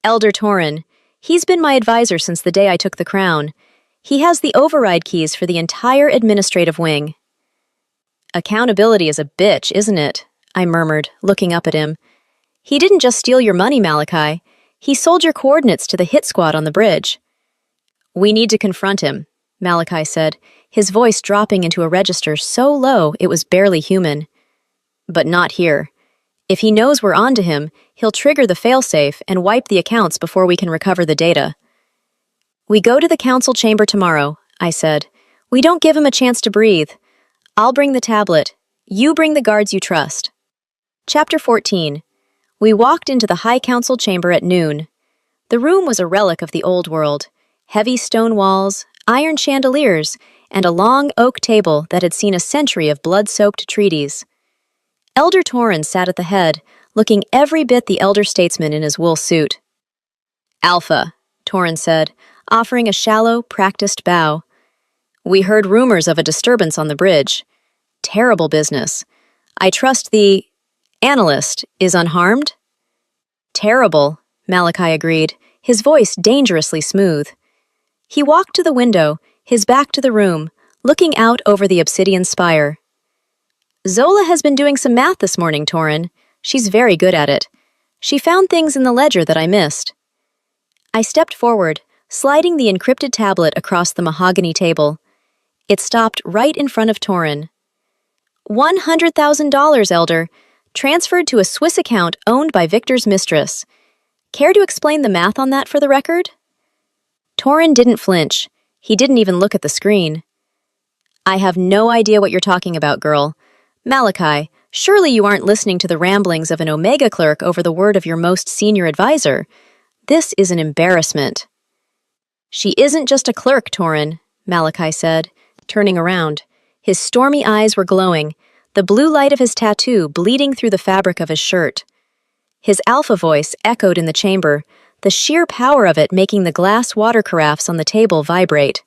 Elder Torin, he's been my advisor since the day I took the crown. He has the override keys for the entire administrative wing. Accountability is a bitch, isn't it? I murmured, looking up at him. He didn't just steal your money, Malachi. He sold your coordinates to the hit squad on the bridge. We need to confront him, Malachi said, his voice dropping into a register so low it was barely human. But not here. If he knows we're onto him, he'll trigger the failsafe and wipe the accounts before we can recover the data. We go to the council chamber tomorrow, I said. We don't give him a chance to breathe. I'll bring the tablet. You bring the guards you trust. Chapter 14. We walked into the High Council chamber at noon. The room was a relic of the old world. Heavy stone walls, iron chandeliers, and a long oak table that had seen a century of blood-soaked treaties. Elder Torin sat at the head, looking every bit the elder statesman in his wool suit. Alpha, Torin said, offering a shallow, practiced bow. We heard rumors of a disturbance on the bridge. Terrible business. I trust the analyst is unharmed? Terrible, Malachi agreed, his voice dangerously smooth. He walked to the window, his back to the room, looking out over the obsidian spire. Zola has been doing some math this morning, Torin. She's very good at it. She found things in the ledger that I missed. I stepped forward, sliding the encrypted tablet across the mahogany table. It stopped right in front of Torin. $100,000, Elder, transferred to a Swiss account owned by Victor's mistress. Care to explain the math on that for the record? Torin didn't flinch. He didn't even look at the screen. I have no idea what you're talking about, girl. Malachi, surely you aren't listening to the ramblings of an Omega clerk over the word of your most senior advisor. This is an embarrassment. She isn't just a clerk, Torin, Malachi said, turning around. His stormy eyes were glowing, the blue light of his tattoo bleeding through the fabric of his shirt. His alpha voice echoed in the chamber, the sheer power of it making the glass water carafes on the table vibrate.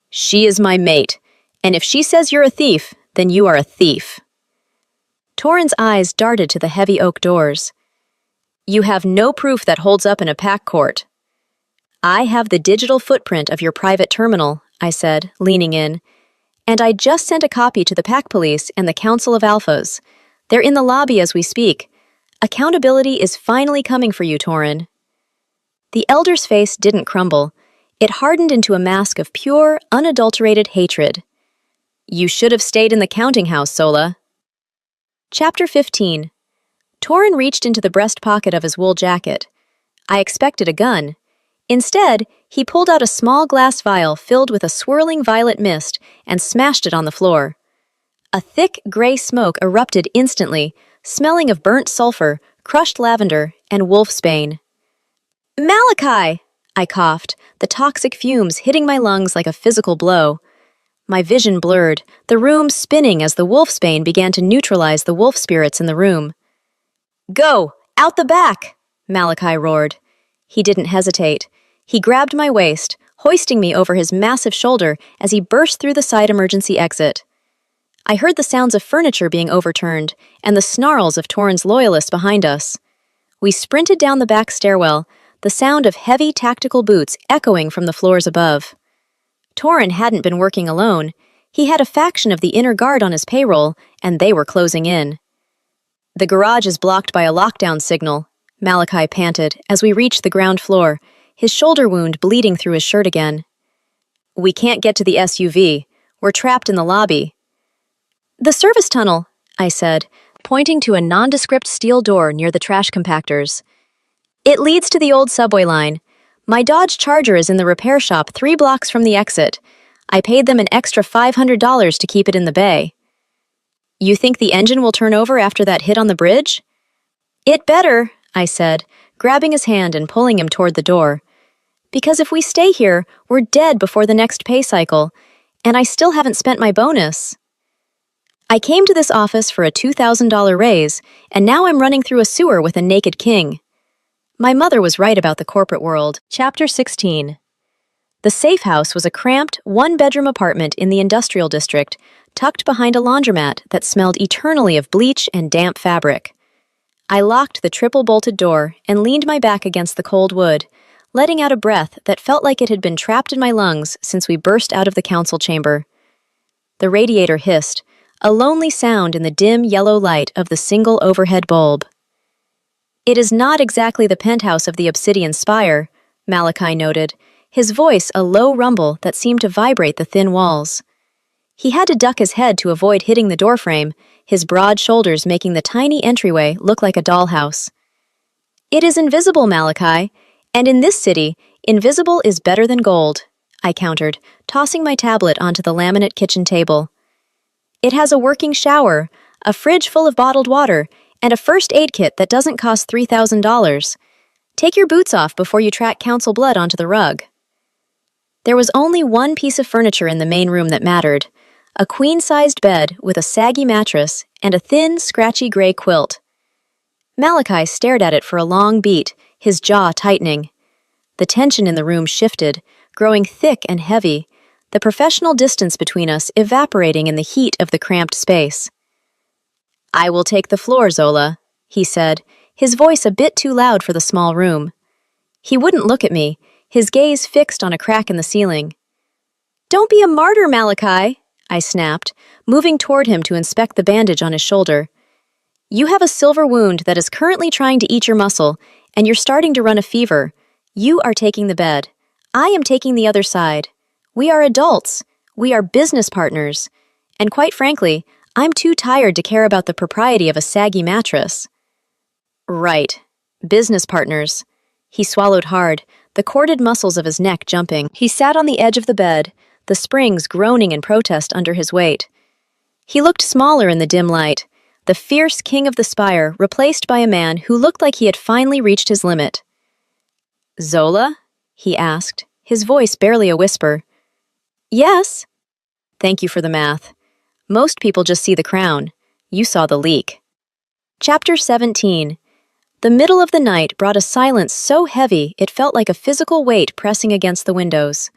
She is my mate, and if she says you're a thief, then you are a thief. Torin's eyes darted to the heavy oak doors. You have no proof that holds up in a pack court. I have the digital footprint of your private terminal, I said, leaning in. And I just sent a copy to the pack police and the Council of Alphas. They're in the lobby as we speak. Accountability is finally coming for you, Torin. The elder's face didn't crumble. It hardened into a mask of pure, unadulterated hatred. You should have stayed in the counting house, Sola. Chapter 15. Torin reached into the breast pocket of his wool jacket. I expected a gun. Instead, he pulled out a small glass vial filled with a swirling violet mist and smashed it on the floor. A thick, gray smoke erupted instantly, smelling of burnt sulfur, crushed lavender, and wolfsbane. Malachi! I coughed, the toxic fumes hitting my lungs like a physical blow. My vision blurred, the room spinning as the wolfsbane began to neutralize the wolf spirits in the room. Go! Out the back! Malachi roared. He didn't hesitate. He grabbed my waist, hoisting me over his massive shoulder as he burst through the side emergency exit. I heard the sounds of furniture being overturned and the snarls of Torrin's loyalists behind us. We sprinted down the back stairwell, the sound of heavy tactical boots echoing from the floors above. Torrin hadn't been working alone. He had a faction of the inner guard on his payroll, and they were closing in. The garage is blocked by a lockdown signal, Malachi panted as we reached the ground floor, his shoulder wound bleeding through his shirt again. We can't get to the SUV. We're trapped in the lobby. The service tunnel, I said, pointing to a nondescript steel door near the trash compactors. It leads to the old subway line. My Dodge Charger is in the repair shop 3 blocks from the exit. I paid them an extra $500 to keep it in the bay. You think the engine will turn over after that hit on the bridge? It better, I said, grabbing his hand and pulling him toward the door. Because if we stay here, we're dead before the next pay cycle, and I still haven't spent my bonus. I came to this office for a $2,000 raise, and now I'm running through a sewer with a naked king. My mother was right about the corporate world. Chapter 16. The safe house was a cramped, 1-bedroom apartment in the industrial district, tucked behind a laundromat that smelled eternally of bleach and damp fabric. I locked the triple-bolted door and leaned my back against the cold wood, letting out a breath that felt like it had been trapped in my lungs since we burst out of the council chamber. The radiator hissed, a lonely sound in the dim yellow light of the single overhead bulb. It is not exactly the penthouse of the Obsidian Spire, Malachi noted, his voice a low rumble that seemed to vibrate the thin walls. He had to duck his head to avoid hitting the doorframe, his broad shoulders making the tiny entryway look like a dollhouse. It is invisible, Malachi, and in this city, invisible is better than gold, I countered, tossing my tablet onto the laminate kitchen table. It has a working shower, a fridge full of bottled water, and a first aid kit that doesn't cost $3,000. Take your boots off before you track council blood onto the rug. There was only one piece of furniture in the main room that mattered, a queen-sized bed with a saggy mattress and a thin, scratchy gray quilt. Malachi stared at it for a long beat, his jaw tightening. The tension in the room shifted, growing thick and heavy, the professional distance between us evaporating in the heat of the cramped space. I will take the floor, Zola, he said, his voice a bit too loud for the small room. He wouldn't look at me, his gaze fixed on a crack in the ceiling. Don't be a martyr, Malachi, I snapped, moving toward him to inspect the bandage on his shoulder. You have a silver wound that is currently trying to eat your muscle, and you're starting to run a fever. You are taking the bed. I am taking the other side. We are adults. We are business partners. And quite frankly, I'm too tired to care about the propriety of a saggy mattress. Right. Business partners. He swallowed hard, the corded muscles of his neck jumping. He sat on the edge of the bed, the springs groaning in protest under his weight. He looked smaller in the dim light, the fierce king of the spire replaced by a man who looked like he had finally reached his limit. Zola? He asked, his voice barely a whisper. Yes. Thank you for the math. Most people just see the crown. You saw the leak. Chapter 17. The middle of the night brought a silence so heavy it felt like a physical weight pressing against the windows.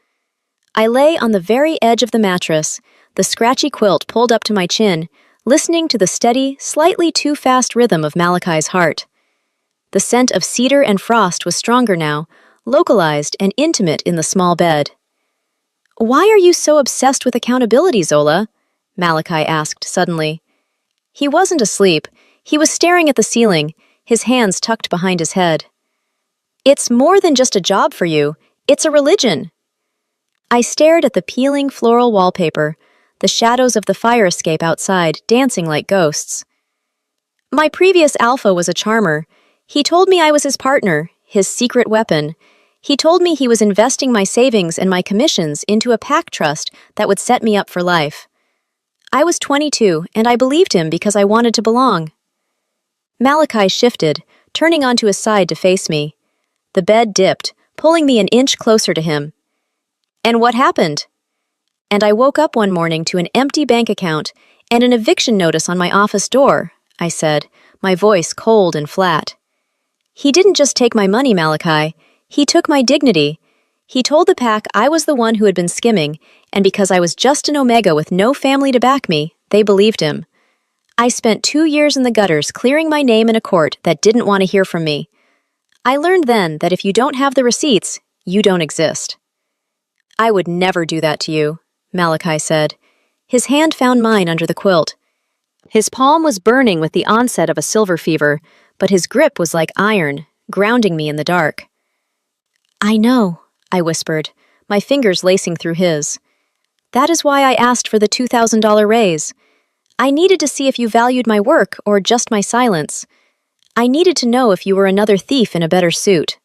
I lay on the very edge of the mattress, the scratchy quilt pulled up to my chin, listening to the steady, slightly too fast rhythm of Malachi's heart. The scent of cedar and frost was stronger now, localized and intimate in the small bed. Why are you so obsessed with accountability, Zola? Malachi asked suddenly. He wasn't asleep. He was staring at the ceiling, his hands tucked behind his head. It's more than just a job for you. It's a religion. I stared at the peeling floral wallpaper, the shadows of the fire escape outside dancing like ghosts. My previous alpha was a charmer. He told me I was his partner, his secret weapon. He told me he was investing my savings and my commissions into a pack trust that would set me up for life. I was 22, and I believed him because I wanted to belong. Malachi shifted, turning onto his side to face me. The bed dipped, pulling me an inch closer to him. And what happened? And I woke up one morning to an empty bank account and an eviction notice on my office door, I said, my voice cold and flat. He didn't just take my money, Malachi. He took my dignity. He told the pack I was the one who had been skimming, and because I was just an Omega with no family to back me, they believed him. I spent 2 years in the gutters clearing my name in a court that didn't want to hear from me. I learned then that if you don't have the receipts, you don't exist. I would never do that to you, Malachi said. His hand found mine under the quilt. His palm was burning with the onset of a silver fever, but his grip was like iron, grounding me in the dark. I know, I whispered, my fingers lacing through his. That is why I asked for the $2,000 raise. I needed to see if you valued my work or just my silence. I needed to know if you were another thief in a better suit.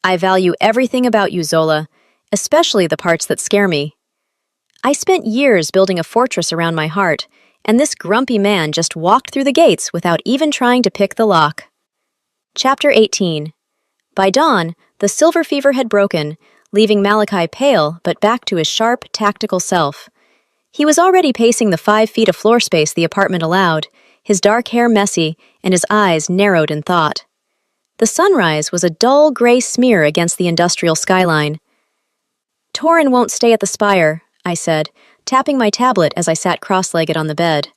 I value everything about you, Zola, especially the parts that scare me. I spent years building a fortress around my heart, and this grumpy man just walked through the gates without even trying to pick the lock. Chapter 18. By dawn, the silver fever had broken, leaving Malachi pale but back to his sharp, tactical self. He was already pacing the 5 feet of floor space the apartment allowed, his dark hair messy and his eyes narrowed in thought. The sunrise was a dull gray smear against the industrial skyline. Torin won't stay at the Spire, I said, tapping my tablet as I sat cross-legged on the bed.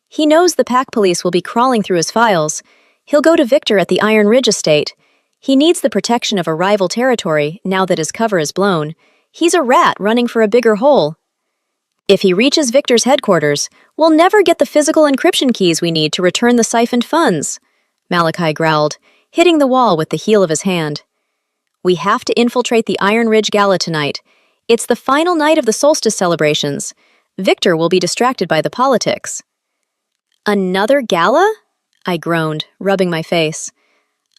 He knows the pack police will be crawling through his files. He'll go to Victor at the Iron Ridge estate. He needs the protection of a rival territory now that his cover is blown. He's a rat running for a bigger hole. If he reaches Victor's headquarters, we'll never get the physical encryption keys we need to return the siphoned funds, Malachi growled, hitting the wall with the heel of his hand. We have to infiltrate the Iron Ridge Gala tonight. It's the final night of the solstice celebrations. Victor will be distracted by the politics. Another gala? I groaned, rubbing my face.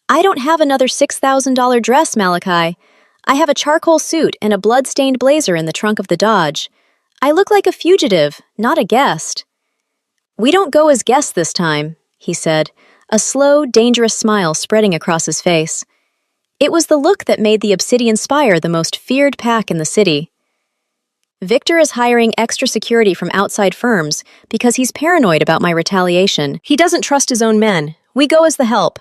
I don't have another $6,000 dress, Malachi. I have a charcoal suit and a blood-stained blazer in the trunk of the Dodge. I look like a fugitive, not a guest. We don't go as guests this time, he said, a slow, dangerous smile spreading across his face. It was the look that made the Obsidian Spire the most feared pack in the city. Victor is hiring extra security from outside firms because he's paranoid about my retaliation. He doesn't trust his own men. We go as the help.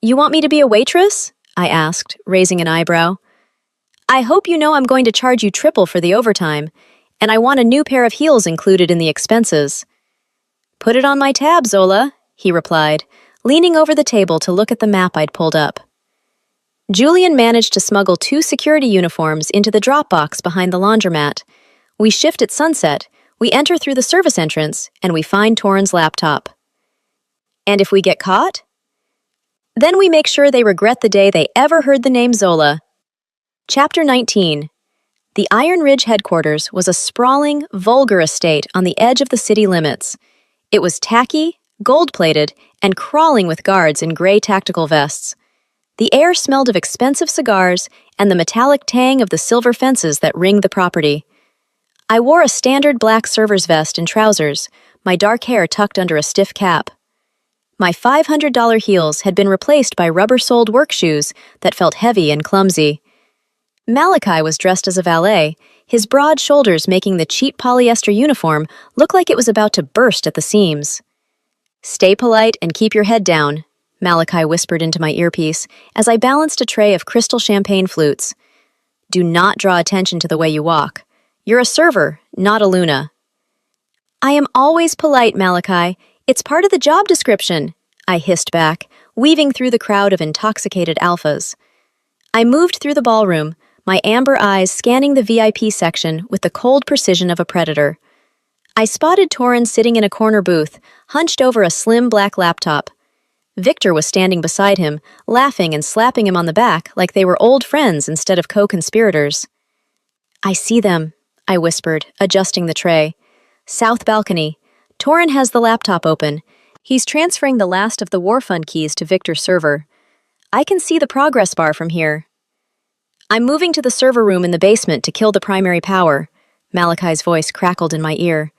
You want me to be a waitress? I asked, raising an eyebrow. I hope you know I'm going to charge you triple for the overtime, and I want a new pair of heels included in the expenses. Put it on my tab, Zola, he replied, leaning over the table to look at the map I'd pulled up. Julian managed to smuggle 2 security uniforms into the drop box behind the laundromat. We shift at sunset, we enter through the service entrance, and we find Torin's laptop. And if we get caught? Then we make sure they regret the day they ever heard the name Zola. Chapter 19. The Iron Ridge headquarters was a sprawling, vulgar estate on the edge of the city limits. It was tacky, gold-plated, and crawling with guards in gray tactical vests. The air smelled of expensive cigars and the metallic tang of the silver fences that ringed the property. I wore a standard black server's vest and trousers, my dark hair tucked under a stiff cap. My $500 heels had been replaced by rubber-soled work shoes that felt heavy and clumsy. Malachi was dressed as a valet, his broad shoulders making the cheap polyester uniform look like it was about to burst at the seams. Stay polite and keep your head down, Malachi whispered into my earpiece as I balanced a tray of crystal champagne flutes. Do not draw attention to the way you walk. You're a server, not a Luna. I am always polite, Malachi. It's part of the job description, I hissed back, weaving through the crowd of intoxicated alphas. I moved through the ballroom, my amber eyes scanning the VIP section with the cold precision of a predator. I spotted Torin sitting in a corner booth, hunched over a slim black laptop. Victor was standing beside him, laughing and slapping him on the back like they were old friends instead of co-conspirators. I see them, I whispered, adjusting the tray. South balcony. Torin has the laptop open. He's transferring the last of the War Fund keys to Victor's server. I can see the progress bar from here. I'm moving to the server room in the basement to kill the primary power. Malachi's voice crackled in my ear.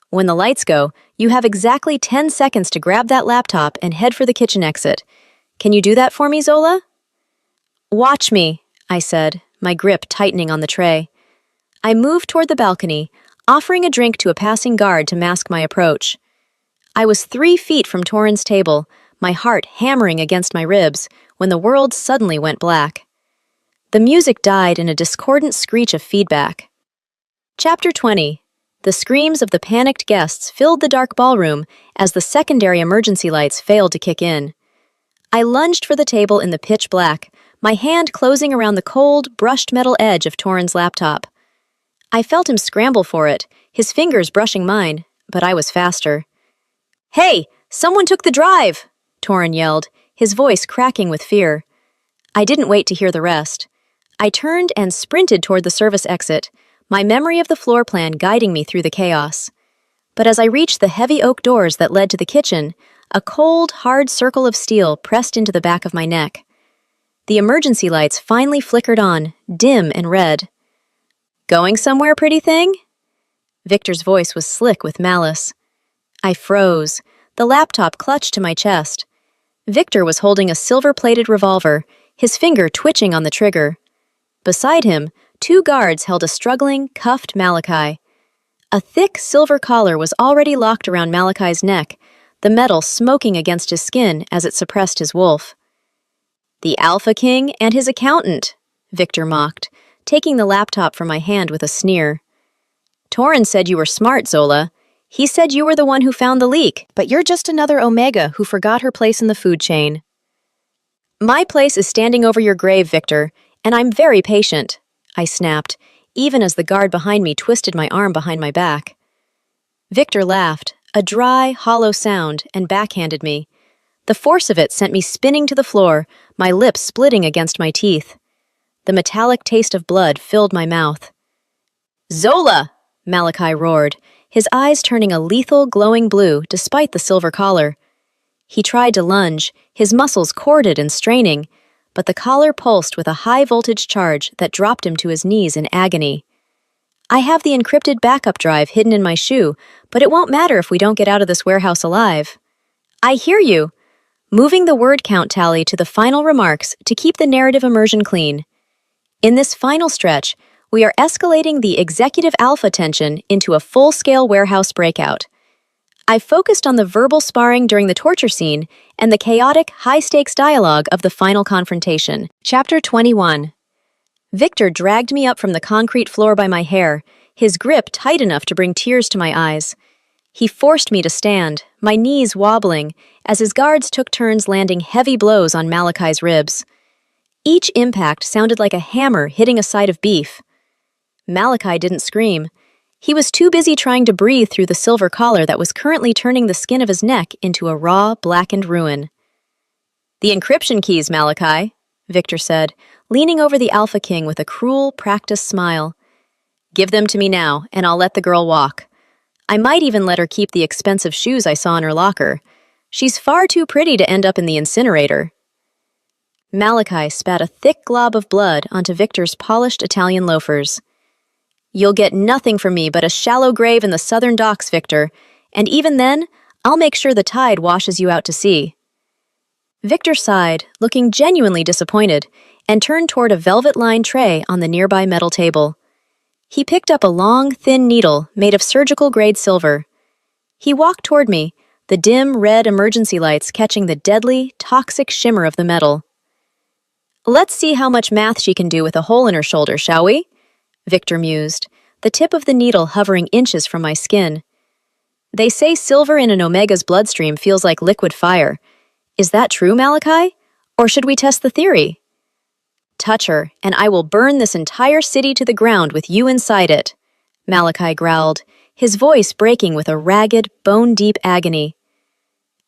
When the lights go, you have exactly 10 seconds to grab that laptop and head for the kitchen exit. Can you do that for me, Zola? Watch me, I said, my grip tightening on the tray. I moved toward the balcony, offering a drink to a passing guard to mask my approach. I was 3 feet from Torin's table, my heart hammering against my ribs, when the world suddenly went black. The music died in a discordant screech of feedback. Chapter 20. The screams of the panicked guests filled the dark ballroom as the secondary emergency lights failed to kick in. I lunged for the table in the pitch black, my hand closing around the cold, brushed metal edge of Torin's laptop. I felt him scramble for it, his fingers brushing mine, but I was faster. "Hey, someone took the drive!" Torin yelled, his voice cracking with fear. I didn't wait to hear the rest. I turned and sprinted toward the service exit, my memory of the floor plan guiding me through the chaos. But as I reached the heavy oak doors that led to the kitchen, a cold, hard circle of steel pressed into the back of my neck. The emergency lights finally flickered on, dim and red. "Going somewhere, pretty thing?" Victor's voice was slick with malice. I froze, the laptop clutched to my chest. Victor was holding a silver-plated revolver, his finger twitching on the trigger. Beside him, 2 guards held a struggling, cuffed Malachi. A thick silver collar was already locked around Malachi's neck, the metal smoking against his skin as it suppressed his wolf. "The Alpha King and his accountant," Victor mocked, taking the laptop from my hand with a sneer. "Torin said you were smart, Zola. He said you were the one who found the leak, but you're just another Omega who forgot her place in the food chain." "My place is standing over your grave, Victor, and I'm very patient," I snapped, even as the guard behind me twisted my arm behind my back. Victor laughed, a dry, hollow sound, and backhanded me. The force of it sent me spinning to the floor, my lips splitting against my teeth. The metallic taste of blood filled my mouth. "Zola!" Malachi roared, his eyes turning a lethal, glowing blue despite the silver collar. He tried to lunge, his muscles corded and straining, but the collar pulsed with a high-voltage charge that dropped him to his knees in agony. "I have the encrypted backup drive hidden in my shoe, but it won't matter if we don't get out of this warehouse alive." "I hear you," moving the word count tally to the final remarks to keep the narrative immersion clean. In this final stretch, we are escalating the executive alpha tension into a full-scale warehouse breakout. I focused on the verbal sparring during the torture scene and the chaotic, high-stakes dialogue of the final confrontation. Chapter 21. Victor dragged me up from the concrete floor by my hair, his grip tight enough to bring tears to my eyes. He forced me to stand, my knees wobbling, as his guards took turns landing heavy blows on Malachi's ribs. Each impact sounded like a hammer hitting a side of beef. Malachi didn't scream. He was too busy trying to breathe through the silver collar that was currently turning the skin of his neck into a raw, blackened ruin. "The encryption keys, Malachi," Victor said, leaning over the Alpha King with a cruel, practiced smile. "Give them to me now, and I'll let the girl walk. I might even let her keep the expensive shoes I saw in her locker. She's far too pretty to end up in the incinerator." Malachi spat a thick glob of blood onto Victor's polished Italian loafers. "You'll get nothing from me but a shallow grave in the southern docks, Victor, and even then, I'll make sure the tide washes you out to sea." Victor sighed, looking genuinely disappointed, and turned toward a velvet-lined tray on the nearby metal table. He picked up a long, thin needle made of surgical-grade silver. He walked toward me, the dim, red emergency lights catching the deadly, toxic shimmer of the metal. "Let's see how much math she can do with a hole in her shoulder, shall we?" Victor mused, the tip of the needle hovering inches from my skin. "They say silver in an Omega's bloodstream feels like liquid fire. Is that true, Malachi? Or should we test the theory?" "Touch her, and I will burn this entire city to the ground with you inside it," Malachi growled, his voice breaking with a ragged, bone-deep agony.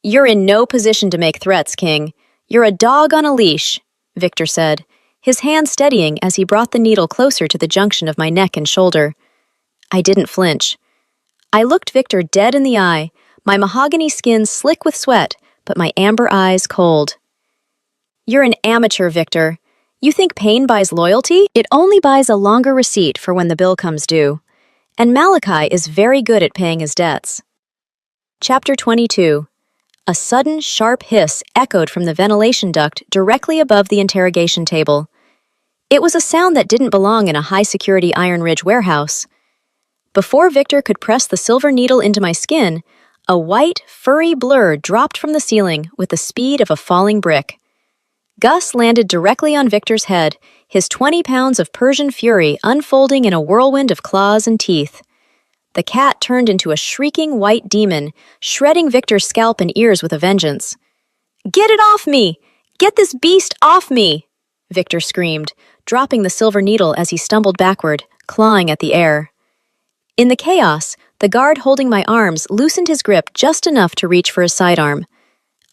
"You're in no position to make threats, King. You're a dog on a leash," Victor said, his hand steadying as he brought the needle closer to the junction of my neck and shoulder. I didn't flinch. I looked Victor dead in the eye, my mahogany skin slick with sweat, but my amber eyes cold. "You're an amateur, Victor. You think pain buys loyalty? It only buys a longer receipt for when the bill comes due. And Malachi is very good at paying his debts." Chapter 22. A sudden, sharp hiss echoed from the ventilation duct directly above the interrogation table. It was a sound that didn't belong in a high-security Iron Ridge warehouse. Before Victor could press the silver needle into my skin, A white, furry blur dropped from the ceiling with the speed of a falling brick. Gus landed directly on Victor's head, his 20 pounds of Persian fury unfolding in a whirlwind of claws and teeth. The cat turned into a shrieking white demon, shredding Victor's scalp and ears with a vengeance. "Get it off me! Get this beast off me!" Victor screamed, dropping the silver needle as he stumbled backward, clawing at the air. In the chaos, the guard holding my arms loosened his grip just enough to reach for his sidearm.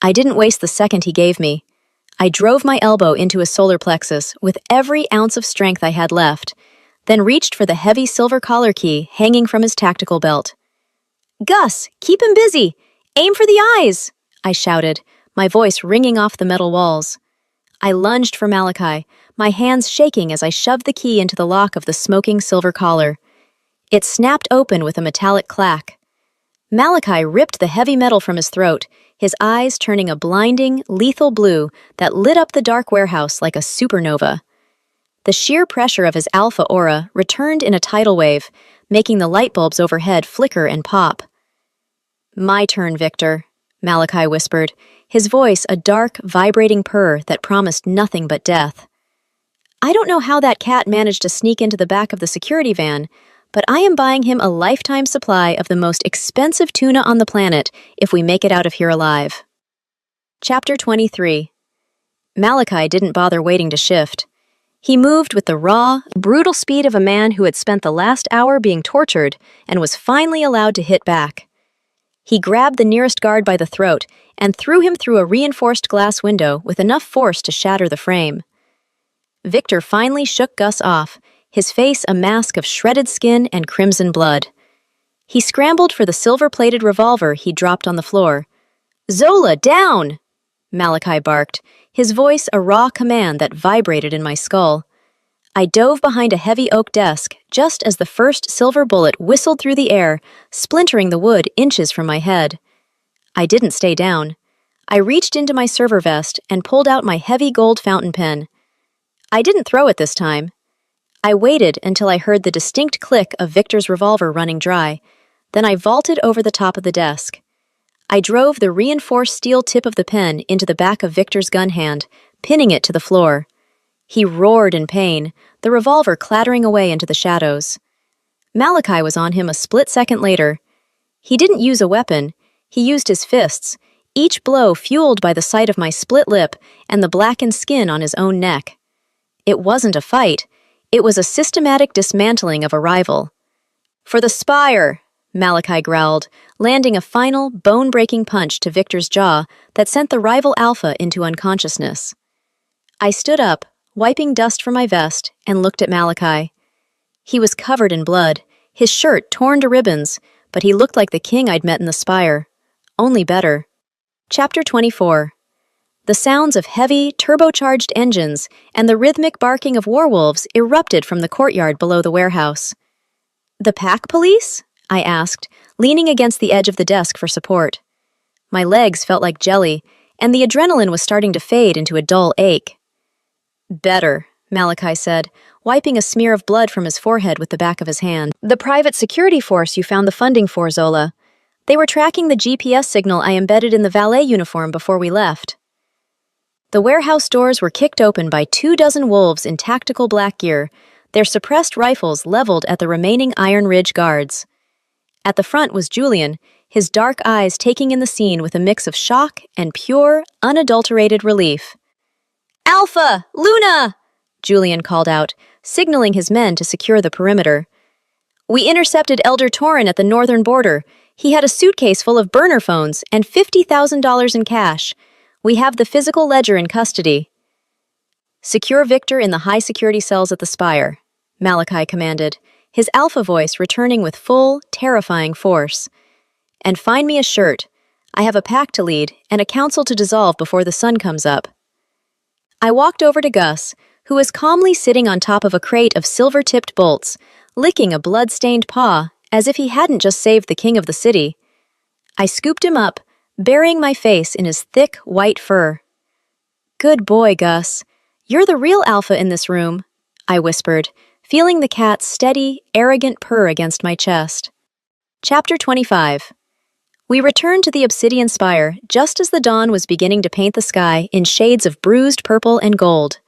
I didn't waste the second he gave me. I drove my elbow into his solar plexus with every ounce of strength I had left, then reached for the heavy silver collar key hanging from his tactical belt. "Gus, keep him busy! Aim for the eyes!" I shouted, my voice ringing off the metal walls. I lunged for Malachi, my hands shaking as I shoved the key into the lock of the smoking silver collar. It snapped open with a metallic clack. Malachi ripped the heavy metal from his throat, his eyes turning a blinding, lethal blue that lit up the dark warehouse like a supernova. The sheer pressure of his alpha aura returned in a tidal wave, making the light bulbs overhead flicker and pop. "My turn, Victor," Malachi whispered, his voice a dark, vibrating purr that promised nothing but death. I don't know how that cat managed to sneak into the back of the security van, but I am buying him a lifetime supply of the most expensive tuna on the planet if we make it out of here alive. Chapter 23. Malachi didn't bother waiting to shift. He moved with the raw, brutal speed of a man who had spent the last hour being tortured and was finally allowed to hit back. He grabbed the nearest guard by the throat and threw him through a reinforced glass window with enough force to shatter the frame. Victor finally shook Gus off, his face a mask of shredded skin and crimson blood. He scrambled for the silver-plated revolver he dropped on the floor. "Zola, down!" Malachi barked, his voice a raw command that vibrated in my skull. I dove behind a heavy oak desk just as the first silver bullet whistled through the air, splintering the wood inches from my head. I didn't stay down. I reached into my server vest and pulled out my heavy gold fountain pen. I didn't throw it this time. I waited until I heard the distinct click of Victor's revolver running dry. Then I vaulted over the top of the desk. I drove the reinforced steel tip of the pen into the back of Victor's gun hand, pinning it to the floor. He roared in pain, the revolver clattering away into the shadows. Malachi was on him a split second later. He didn't use a weapon. He used his fists, each blow fueled by the sight of my split lip and the blackened skin on his own neck. It wasn't a fight. It was a systematic dismantling of a rival. "For the Spire!" Malachi growled, landing a final, bone-breaking punch to Victor's jaw that sent the rival Alpha into unconsciousness. I stood up, wiping dust from my vest, and looked at Malachi. He was covered in blood, his shirt torn to ribbons, but he looked like the king I'd met in the Spire. Only better. Chapter 24. The sounds of heavy, turbocharged engines and the rhythmic barking of werewolves erupted from the courtyard below the warehouse. "The pack police?" I asked, leaning against the edge of the desk for support. My legs felt like jelly, and the adrenaline was starting to fade into a dull ache. "Better," Malachi said, wiping a smear of blood from his forehead with the back of his hand. "The private security force you found the funding for, Zola. They were tracking the GPS signal I embedded in the valet uniform before we left." The warehouse doors were kicked open by 24 wolves in tactical black gear, their suppressed rifles leveled at the remaining Iron Ridge guards. At the front was Julian, his dark eyes taking in the scene with a mix of shock and pure, unadulterated relief. "Alpha! Luna!" Julian called out, signaling his men to secure the perimeter. "We intercepted Elder Torin at the northern border. He had a suitcase full of burner phones and $50,000 in cash. We have the physical ledger in custody." "Secure Victor in the high-security cells at the Spire," Malachi commanded, his alpha voice returning with full, terrifying force. "And find me a shirt. I have a pack to lead and a council to dissolve before the sun comes up." I walked over to Gus, who was calmly sitting on top of a crate of silver-tipped bolts, licking a blood-stained paw as if he hadn't just saved the king of the city. I scooped him up, burying my face in his thick, white fur. "Good boy, Gus. You're the real alpha in this room," I whispered, feeling the cat's steady, arrogant purr against my chest. Chapter 25. We returned to the obsidian spire just as the dawn was beginning to paint the sky in shades of bruised purple and gold.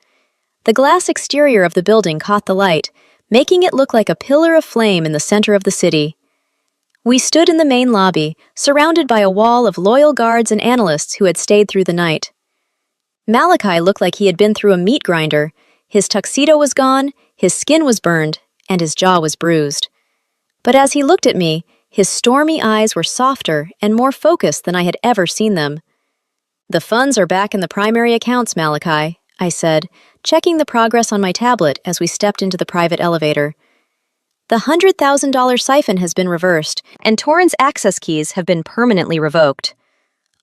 The glass exterior of the building caught the light, making it look like a pillar of flame in the center of the city. We stood in the main lobby, surrounded by a wall of loyal guards and analysts who had stayed through the night. Malachi looked like he had been through a meat grinder. His tuxedo was gone, his skin was burned, and his jaw was bruised. But as he looked at me, his stormy eyes were softer and more focused than I had ever seen them. "The funds are back in the primary accounts, Malachi," I said, checking the progress on my tablet as we stepped into the private elevator. "The $100,000 siphon has been reversed, and Torrens access keys have been permanently revoked.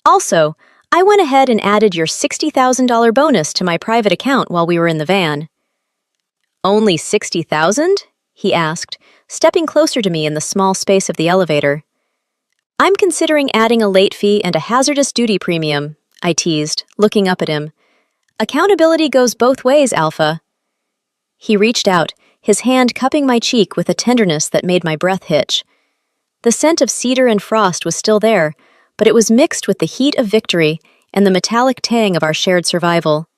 Also, I went ahead and added your $60,000 bonus to my private account while we were in the van." "Only $60,000?" he asked, stepping closer to me in the small space of the elevator. "I'm considering adding a late fee and a hazardous duty premium," I teased, looking up at him. "Accountability goes both ways, Alpha." He reached out, his hand cupping my cheek with a tenderness that made my breath hitch. The scent of cedar and frost was still there, but it was mixed with the heat of victory and the metallic tang of our shared survival.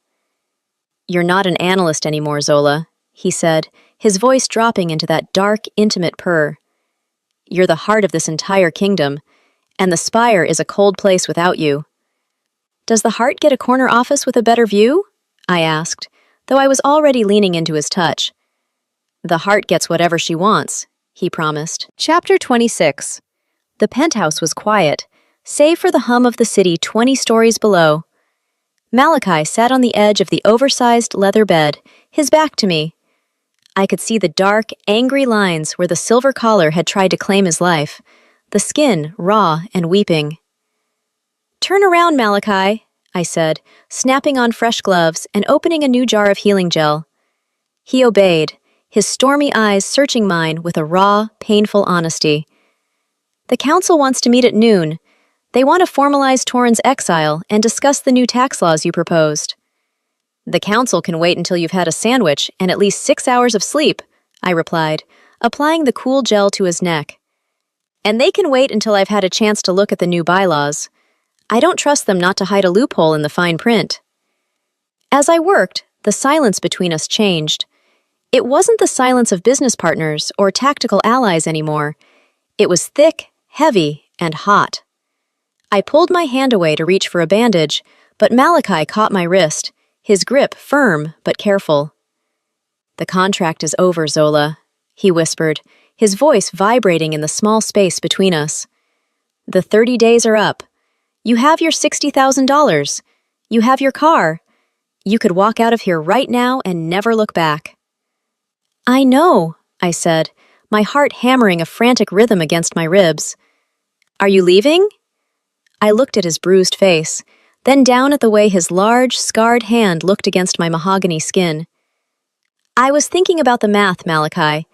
"You're not an analyst anymore, Zola," he said, his voice dropping into that dark, intimate purr. "You're the heart of this entire kingdom, and the Spire is a cold place without you." "Does the heart get a corner office with a better view?" I asked, though I was already leaning into his touch. "The heart gets whatever she wants," he promised. Chapter 26. The penthouse was quiet, save for the hum of the city 20 stories below. Malachi sat on the edge of the oversized leather bed, his back to me. I could see the dark, angry lines where the silver collar had tried to claim his life, the skin raw and weeping. "Turn around, Malachi," I said, snapping on fresh gloves and opening a new jar of healing gel. He obeyed, his stormy eyes searching mine with a raw, painful honesty. "The council wants to meet at noon. They want to formalize Torrens' exile and discuss the new tax laws you proposed." "The council can wait until you've had a sandwich and at least 6 hours of sleep," I replied, applying the cool gel to his neck. "And they can wait until I've had a chance to look at the new bylaws. I don't trust them not to hide a loophole in the fine print." As I worked, the silence between us changed. It wasn't the silence of business partners or tactical allies anymore. It was thick, heavy, and hot. I pulled my hand away to reach for a bandage, but Malachi caught my wrist, his grip firm but careful. "The contract is over, Zola," he whispered, his voice vibrating in the small space between us. "The 30 days are up. You have your $60,000. You have your car. You could walk out of here right now and never look back." "I know," I said, my heart hammering a frantic rhythm against my ribs. "Are you leaving?" I looked at his bruised face, then down at the way his large, scarred hand looked against my mahogany skin. "I was thinking about the math, Malachi.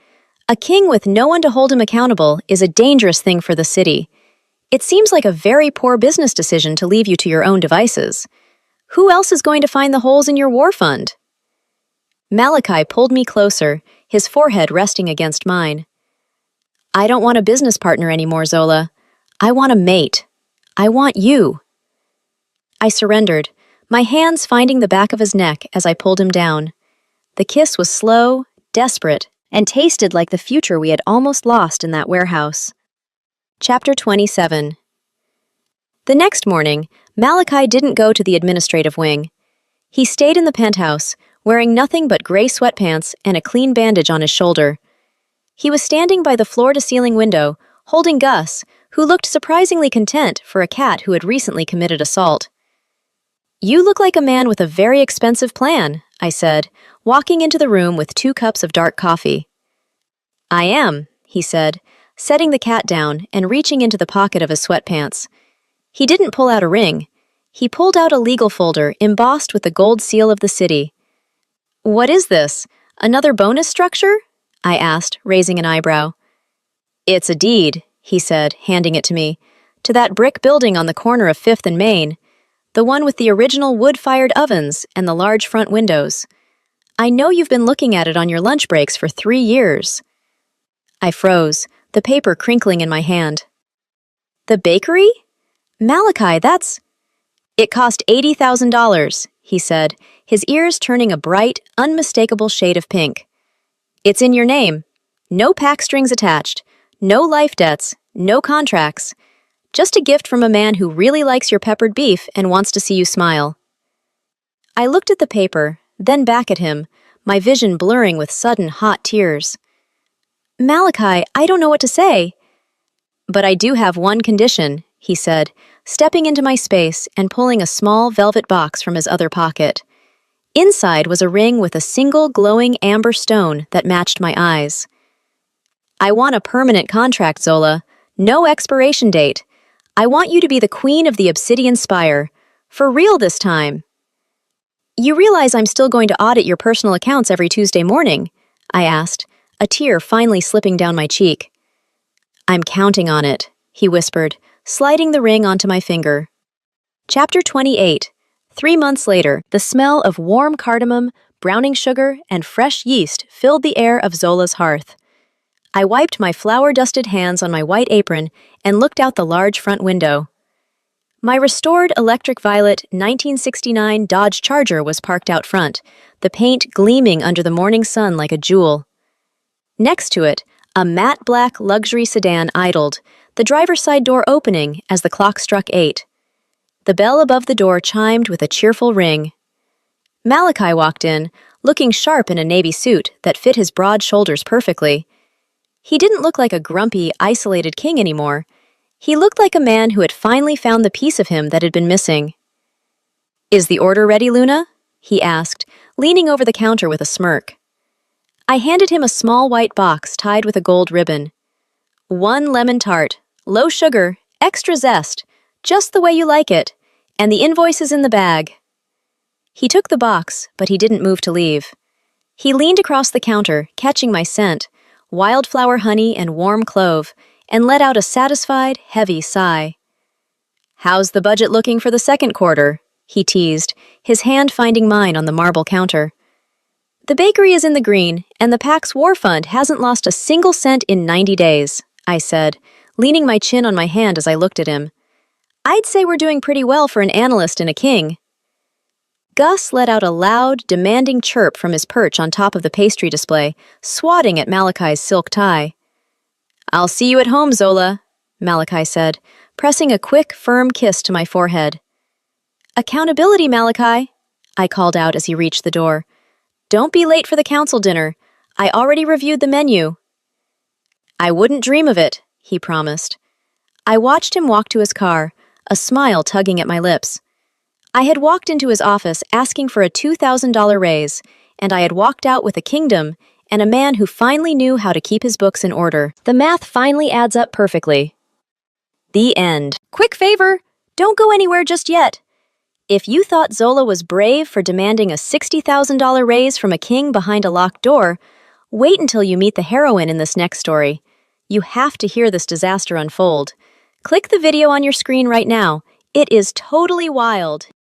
A king with no one to hold him accountable is a dangerous thing for the city. It seems like a very poor business decision to leave you to your own devices. Who else is going to find the holes in your war fund?" Malachi pulled me closer, his forehead resting against mine. "I don't want a business partner anymore, Zola. I want a mate. I want you." I surrendered, my hands finding the back of his neck as I pulled him down. The kiss was slow, desperate, and tasted like the future we had almost lost in that warehouse. Chapter 27. The next morning, Malachi didn't go to the administrative wing. He stayed in the penthouse, wearing nothing but gray sweatpants and a clean bandage on his shoulder. He was standing by the floor-to-ceiling window, holding Gus, who looked surprisingly content for a cat who had recently committed assault. "You look like a man with a very expensive plan," I said, walking into the room with 2 cups of dark coffee. "I am," he said, setting the cat down and reaching into the pocket of his sweatpants. He didn't pull out a ring. He pulled out a legal folder embossed with the gold seal of the city. "What is this? Another bonus structure?" I asked, raising an eyebrow. "It's a deed," he said, handing it to me, "to that brick building on the corner of 5th and Main, the one with the original wood-fired ovens and the large front windows. I know you've been looking at it on your lunch breaks for 3 years." I froze, the paper crinkling in my hand. The bakery? Malachi, that's... It cost $80,000, he said, his ears turning a bright, unmistakable shade of pink. It's in your name. No pack strings attached. No life debts. No contracts. Just a gift from a man who really likes your peppered beef and wants to see you smile. I looked at the paper, then back at him, my vision blurring with sudden hot tears. Malachi, I don't know what to say. But I do have one condition, he said, stepping into my space and pulling a small velvet box from his other pocket. Inside was a ring with a single glowing amber stone that matched my eyes. I want a permanent contract, Zola. No expiration date. I want you to be the queen of the Obsidian Spire. For real this time. You realize I'm still going to audit your personal accounts every Tuesday morning? I asked, a tear finally slipping down my cheek. I'm counting on it, he whispered, sliding the ring onto my finger. Chapter 28. 3 months later, the smell of warm cardamom, browning sugar, and fresh yeast filled the air of Zola's hearth. I wiped my flour-dusted hands on my white apron and looked out the large front window. My restored electric violet 1969 Dodge Charger was parked out front, the paint gleaming under the morning sun like a jewel. Next to it, a matte black luxury sedan idled, the driver's side door opening as the clock struck 8. The bell above the door chimed with a cheerful ring. Malachi walked in, looking sharp in a navy suit that fit his broad shoulders perfectly. He didn't look like a grumpy, isolated king anymore. He looked like a man who had finally found the piece of him that had been missing. Is the order ready, Luna? He asked, leaning over the counter with a smirk. I handed him a small white box tied with a gold ribbon. 1 lemon tart, low sugar, extra zest, just the way you like it, and the invoice is in the bag. He took the box, but he didn't move to leave. He leaned across the counter, catching my scent, wildflower honey and warm clove, and let out a satisfied, heavy sigh. How's the budget looking for the second quarter? He teased, his hand finding mine on the marble counter. The bakery is in the green, and the PAX War Fund hasn't lost a single cent in 90 days, I said, leaning my chin on my hand as I looked at him. I'd say we're doing pretty well for an analyst and a king. Gus let out a loud, demanding chirp from his perch on top of the pastry display, swatting at Malachi's silk tie. I'll see you at home, Zola, Malachi said, pressing a quick, firm kiss to my forehead. Accountability, Malachi, I called out as he reached the door. Don't be late for the council dinner. I already reviewed the menu. I wouldn't dream of it, he promised. I watched him walk to his car, a smile tugging at my lips. I had walked into his office asking for a $2,000 raise, and I had walked out with a kingdom and a man who finally knew how to keep his books in order. The math finally adds up perfectly. The end. Quick favor, don't go anywhere just yet. If you thought Zola was brave for demanding a $60,000 raise from a king behind a locked door, wait until you meet the heroine in this next story. You have to hear this disaster unfold. Click the video on your screen right now. It is totally wild.